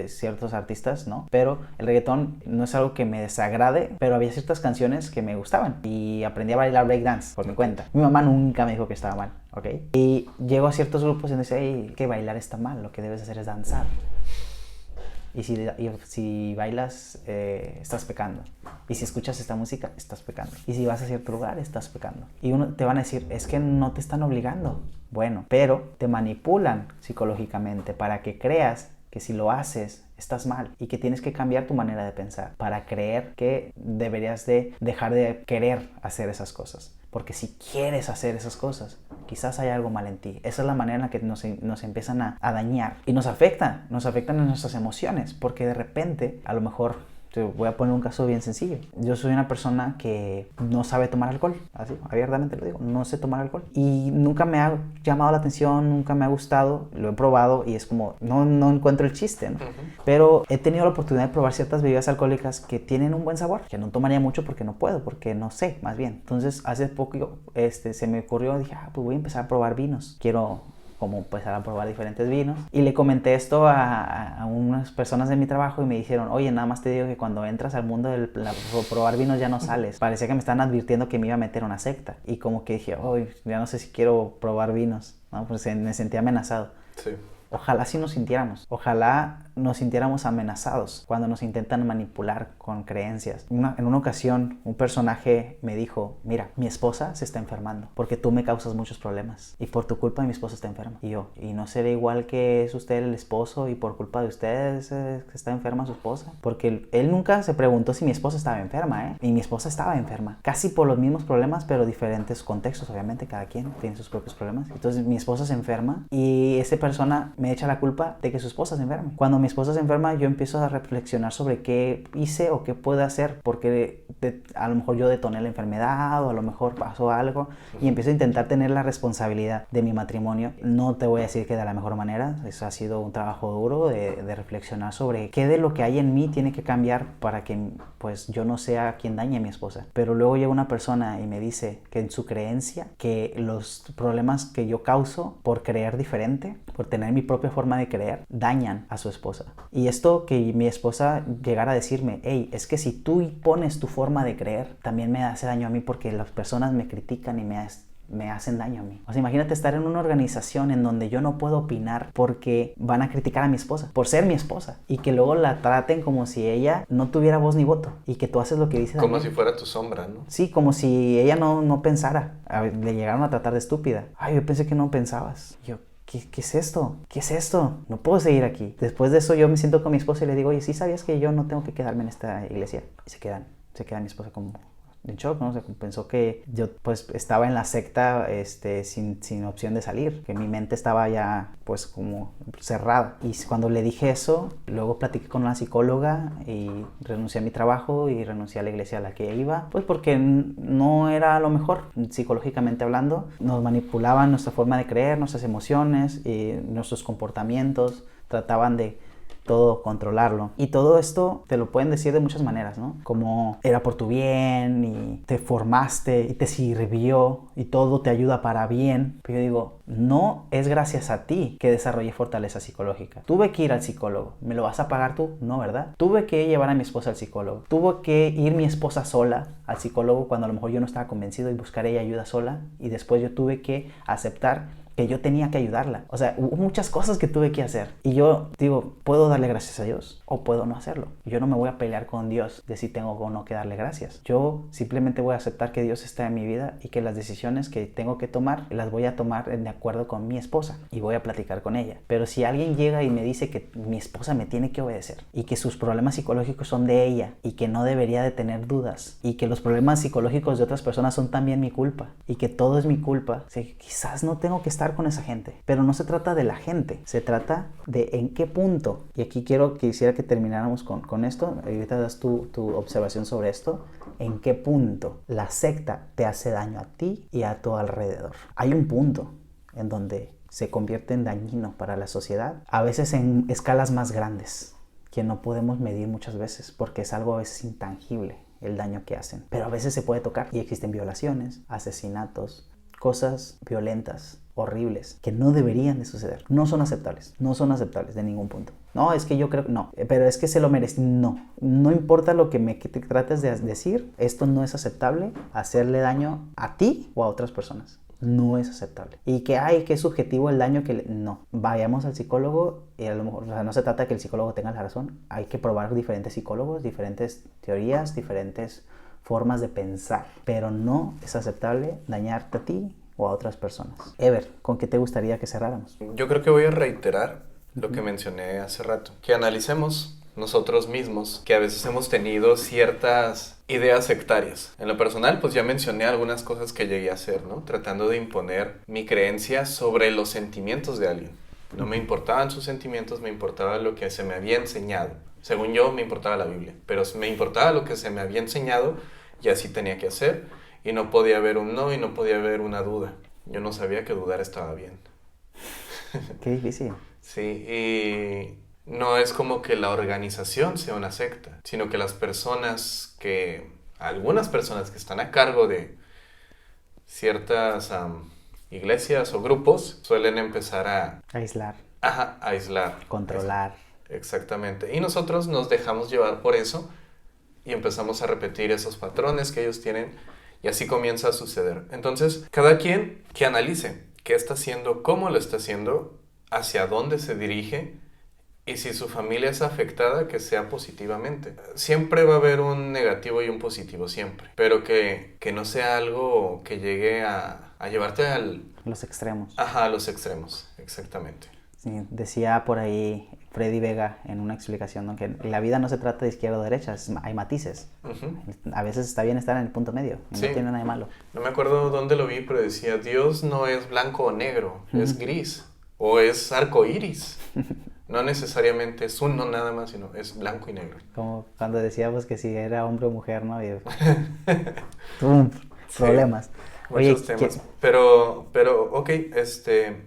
ciertos artistas, ¿no? Pero el reggaetón no es algo que me desagrade, pero había ciertas canciones que me gustaban. Y aprendí a bailar breakdance por mi cuenta. Mi mamá nunca me dijo que estaba mal, ¿ok? Y llego a ciertos grupos y me dice, hey, que bailar está mal, lo que debes hacer es danzar. Y si bailas, estás pecando. Y si escuchas esta música, estás pecando. Y si vas a cierto lugar, estás pecando. Y te van a decir, es que no te están obligando. Bueno, pero te manipulan psicológicamente para que creas que si lo haces, estás mal. Y que tienes que cambiar tu manera de pensar para creer que deberías de dejar de querer hacer esas cosas. Porque si quieres hacer esas cosas, quizás hay algo mal en ti. Esa es la manera en la que nos empiezan a dañar. Y nos afectan en nuestras emociones. Porque de repente, a lo mejor, te voy a poner un caso bien sencillo. Yo soy una persona que no sabe tomar alcohol. Así, abiertamente lo digo. No sé tomar alcohol. Y nunca me ha llamado la atención, nunca me ha gustado. Lo he probado y es como, no encuentro el chiste, ¿no? Pero he tenido la oportunidad de probar ciertas bebidas alcohólicas que tienen un buen sabor. Que no tomaría mucho porque no puedo, porque no sé, más bien. Entonces, hace poco se me ocurrió, dije, pues voy a empezar a probar vinos. Quiero como empezar a probar diferentes vinos. Y le comenté esto a unas personas de mi trabajo y me dijeron, oye, nada más te digo que cuando entras al mundo de probar vinos ya no sales. Parecía que me estaban advirtiendo que me iba a meter a una secta. Y como que dije, ya no sé si quiero probar vinos, ¿no? Pues me sentía amenazado. Sí. Ojalá sí nos sintiéramos. Ojalá nos sintiéramos amenazados cuando nos intentan manipular con creencias. En una ocasión, un personaje me dijo, mira, mi esposa se está enfermando porque tú me causas muchos problemas y por tu culpa mi esposa está enferma. Y yo, ¿y no será igual que es usted el esposo y por culpa de ustedes está enferma su esposa? Porque él nunca se preguntó si mi esposa estaba enferma, ¿eh? Y mi esposa estaba enferma. Casi por los mismos problemas, pero diferentes contextos, obviamente. Cada quien tiene sus propios problemas. Entonces mi esposa se enferma y esa persona me echa la culpa de que su esposa se enferme. Cuando mi esposa se enferma, yo empiezo a reflexionar sobre qué hice o qué puedo hacer porque a lo mejor yo detoné la enfermedad o a lo mejor pasó algo y empiezo a intentar tener la responsabilidad de mi matrimonio. No te voy a decir que de la mejor manera, eso ha sido un trabajo duro de reflexionar sobre qué de lo que hay en mí tiene que cambiar para que pues yo no sea quien dañe a mi esposa. Pero luego llega una persona y me dice que en su creencia, que los problemas que yo causo por creer diferente, por tener mi propia forma de creer, dañan a su esposa. Y esto que mi esposa llegara a decirme, hey, es que si tú pones tu forma de creer, también me hace daño a mí porque las personas me critican y me hacen daño a mí. O sea, imagínate estar en una organización en donde yo no puedo opinar porque van a criticar a mi esposa por ser mi esposa y que luego la traten como si ella no tuviera voz ni voto y que tú haces lo que dices. Como si fuera tu sombra, ¿no? Sí, como si ella no pensara. Le llegaron a tratar de estúpida. Ay, yo pensé que no pensabas. Yo, ¿qué es esto? ¿Qué es esto? No puedo seguir aquí. Después de eso yo me siento con mi esposa y le digo, oye, ¿sí sabías que yo no tengo que quedarme en esta iglesia? Y se queda mi esposa como en shock, ¿no? O sea, pensó que yo pues estaba en la secta sin opción de salir, que mi mente estaba ya pues como cerrada. Y cuando le dije eso, luego platiqué con una psicóloga y renuncié a mi trabajo y renuncié a la iglesia a la que iba, pues porque no era lo mejor, psicológicamente hablando. Nos manipulaban nuestra forma de creer, nuestras emociones y nuestros comportamientos, trataban de todo controlarlo. Y todo esto te lo pueden decir de muchas maneras, ¿no? Como era por tu bien y te formaste y te sirvió y todo te ayuda para bien. Pero yo digo, no es gracias a ti que desarrollé fortaleza psicológica. Tuve que ir al psicólogo. ¿Me lo vas a pagar tú? No, ¿verdad? Tuve que llevar a mi esposa al psicólogo. Tuvo que ir mi esposa sola al psicólogo cuando a lo mejor yo no estaba convencido y buscar ella ayuda sola. Y después yo tuve que aceptar que yo tenía que ayudarla. O sea, hubo muchas cosas que tuve que hacer. Y yo digo, ¿puedo darle gracias a Dios o puedo no hacerlo? Yo no me voy a pelear con Dios de si tengo o no que darle gracias. Yo simplemente voy a aceptar que Dios está en mi vida y que las decisiones que tengo que tomar las voy a tomar de acuerdo con mi esposa y voy a platicar con ella. Pero si alguien llega y me dice que mi esposa me tiene que obedecer y que sus problemas psicológicos son de ella y que no debería de tener dudas y que los problemas psicológicos de otras personas son también mi culpa y que todo es mi culpa, o sea, quizás no tengo que estar empatizar con esa gente. Pero no se trata de la gente, se trata de en qué punto. Y aquí quisiera que termináramos con esto. Ahorita das tu observación sobre esto. ¿En qué punto la secta te hace daño a ti y a tu alrededor? Hay un punto en donde se convierte en dañino para la sociedad, a veces en escalas más grandes, que no podemos medir muchas veces, porque es algo a veces intangible el daño que hacen. Pero a veces se puede tocar y existen violaciones, asesinatos, cosas violentas, horribles, que no deberían de suceder. No son aceptables de ningún punto. No, es que yo creo, no, pero es que se lo merece. No importa lo que te trates de decir, esto no es aceptable, hacerle daño a ti o a otras personas. No es aceptable. Y que es subjetivo el daño que no. Vayamos al psicólogo y a lo mejor, no se trata de que el psicólogo tenga la razón. Hay que probar diferentes psicólogos, diferentes teorías, diferentes formas de pensar. Pero no es aceptable dañarte a ti o a otras personas. Ever, ¿con qué te gustaría que cerráramos? Yo creo que voy a reiterar lo que mencioné hace rato. Que analicemos nosotros mismos que a veces hemos tenido ciertas ideas sectarias. En lo personal, pues ya mencioné algunas cosas que llegué a hacer, ¿no? Tratando de imponer mi creencia sobre los sentimientos de alguien. No me importaban sus sentimientos, me importaba lo que se me había enseñado. Según yo, me importaba la Biblia, pero me importaba lo que se me había enseñado y así tenía que hacer. Y no podía haber un no y no podía haber una duda. Yo no sabía que dudar estaba bien. Qué difícil. Sí, y no es como que la organización sea una secta, sino que algunas personas que están a cargo de ciertas iglesias o grupos suelen empezar a aislar. Ajá, aislar. Controlar. Exactamente. Y nosotros nos dejamos llevar por eso y empezamos a repetir esos patrones que ellos tienen y así comienza a suceder. Entonces, cada quien que analice qué está haciendo, cómo lo está haciendo, hacia dónde se dirige y si su familia es afectada, que sea positivamente. Siempre va a haber un negativo y un positivo, siempre. Pero que no sea algo que llegue a llevarte los extremos. Ajá, a los extremos, exactamente. Sí, decía por ahí Freddy Vega en una explicación, ¿no? Que la vida no se trata de izquierda o derecha, hay matices. A veces está bien estar en el punto medio, y sí. No tiene nada de malo. No me acuerdo dónde lo vi, pero decía, Dios no es blanco o negro, es gris o es arco iris. No necesariamente es uno nada más, sino es blanco y negro. Como cuando decíamos que si era hombre o mujer, ¿no? Y problemas. Muchos temas. Pero, ok,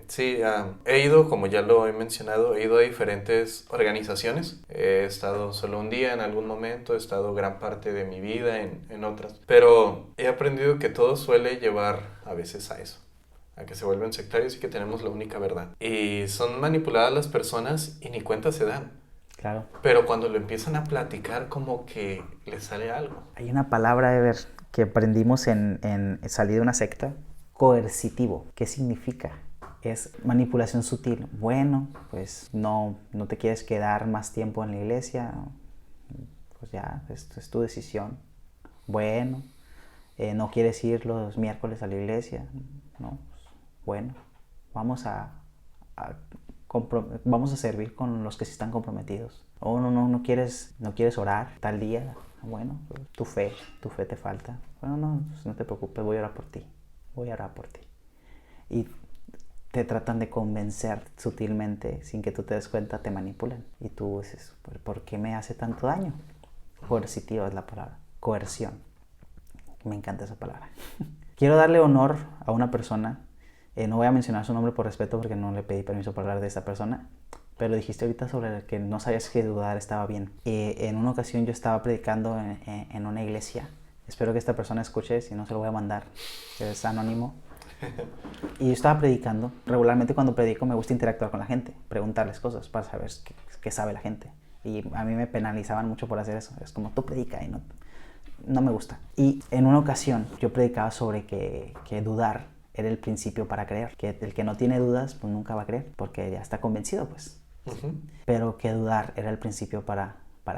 sí, he ido, como ya lo he mencionado, he ido a diferentes organizaciones. He estado solo un día en algún momento, he estado gran parte de mi vida en otras. Pero he aprendido que todo suele llevar a veces a eso, a que se vuelven sectarios y que tenemos la única verdad. Y son manipuladas las personas y ni cuenta se dan. Claro. Pero cuando lo empiezan a platicar, como que les sale algo. Hay una palabra, Ever, que aprendimos en salir de una secta, coercitivo. ¿Qué significa? Es manipulación sutil. Bueno, pues no te quieres quedar más tiempo en la iglesia, pues ya, esto es tu decisión. Bueno, no quieres ir los miércoles a la iglesia, no, pues, bueno, vamos a servir con los que sí están comprometidos. O no quieres orar tal día. Bueno, tu fe te falta. Bueno, no te preocupes, voy a orar por ti. Y te tratan de convencer sutilmente, sin que tú te des cuenta, te manipulan. Y tú dices, ¿por qué me hace tanto daño? Coercitiva es la palabra, coerción. Me encanta esa palabra. Quiero darle honor a una persona. No voy a mencionar su nombre por respeto porque no le pedí permiso para hablar de esta persona. Pero dijiste ahorita sobre que no sabías que dudar estaba bien. En una ocasión yo estaba predicando en una iglesia. Espero que esta persona escuche, si no se lo voy a mandar. Es anónimo. Y yo estaba predicando. Regularmente cuando predico me gusta interactuar con la gente, preguntarles cosas para saber qué sabe la gente. Y a mí me penalizaban mucho por hacer eso. Es como, tú predica y no me gusta. Y en una ocasión yo predicaba sobre que dudar era el principio para creer. Que el que no tiene dudas pues nunca va a creer porque ya está convencido pues. Pero que dudar era el principio para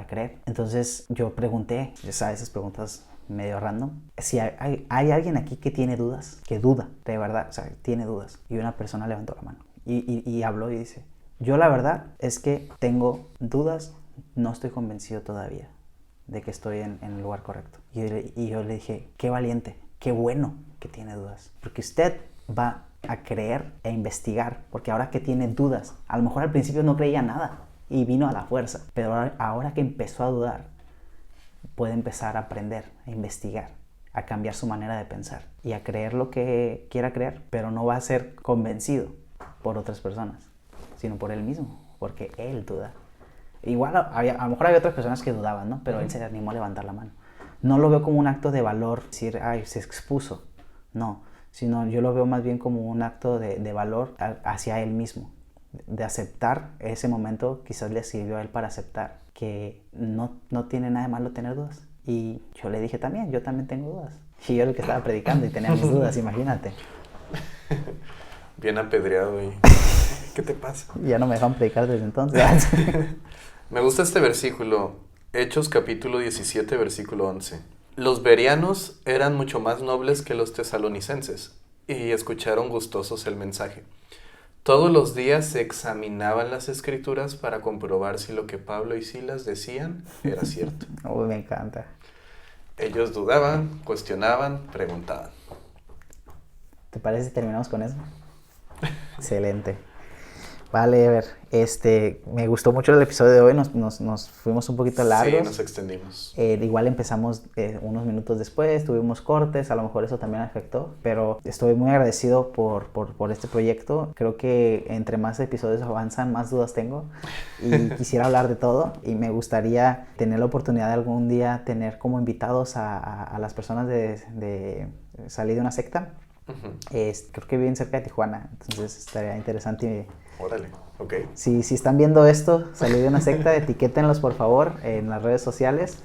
creer. Entonces yo pregunté, ya sabes, esas preguntas medio random, si hay alguien aquí que tiene dudas, que duda, de verdad, o sea, tiene dudas. Y una persona levantó la mano y habló y dice, yo la verdad es que tengo dudas, no estoy convencido todavía de que estoy en el lugar correcto. Y yo le dije, qué valiente, qué bueno que tiene dudas, porque usted va a creer e investigar, porque ahora que tiene dudas, a lo mejor al principio no creía nada y vino a la fuerza, pero ahora que empezó a dudar, puede empezar a aprender, a investigar, a cambiar su manera de pensar y a creer lo que quiera creer, pero no va a ser convencido por otras personas, sino por él mismo, porque él duda. Igual a lo mejor había otras personas que dudaban, ¿no? Pero él se animó a levantar la mano. No lo veo como un acto de valor, decir, ay, se expuso. No, sino yo lo veo más bien como un acto de valor hacia él mismo, de aceptar ese momento. Quizás le sirvió a él para aceptar que no tiene nada de malo tener dudas. Y yo le dije también, yo también tengo dudas. Y yo era el que estaba predicando y tenía mis dudas, imagínate. Bien apedreado y... ¿Qué te pasa? Ya no me dejan predicar desde entonces. Me gusta este versículo, Hechos capítulo 17, versículo 11. Los bereanos eran mucho más nobles que los tesalonicenses y escucharon gustosos el mensaje. Todos los días se examinaban las escrituras para comprobar si lo que Pablo y Silas decían era cierto. Uy, me encanta. Ellos dudaban, cuestionaban, preguntaban. ¿Te parece si terminamos con eso? Excelente. Vale, a ver, me gustó mucho el episodio de hoy, nos fuimos un poquito largos. Sí, nos extendimos. Igual empezamos unos minutos después, tuvimos cortes, a lo mejor eso también afectó, pero estoy muy agradecido por este proyecto. Creo que entre más episodios avanzan, más dudas tengo y quisiera hablar de todo y me gustaría tener la oportunidad de algún día tener como invitados a las personas de salir de una secta. Uh-huh. Creo que viven cerca de Tijuana, entonces estaría interesante. Órale, ok. Si están viendo esto, salir de una secta, etiquétenlos por favor en las redes sociales.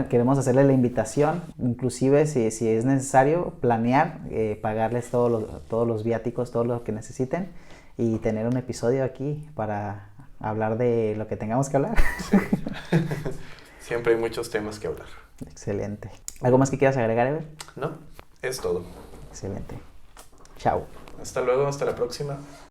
Queremos hacerles la invitación, inclusive si es necesario, planear, pagarles todos los viáticos, todo lo que necesiten y tener un episodio aquí para hablar de lo que tengamos que hablar. Sí. Siempre hay muchos temas que hablar. Excelente. ¿Algo más que quieras agregar, Ever? No, es todo. Excelente. Chao. Hasta luego, hasta la próxima.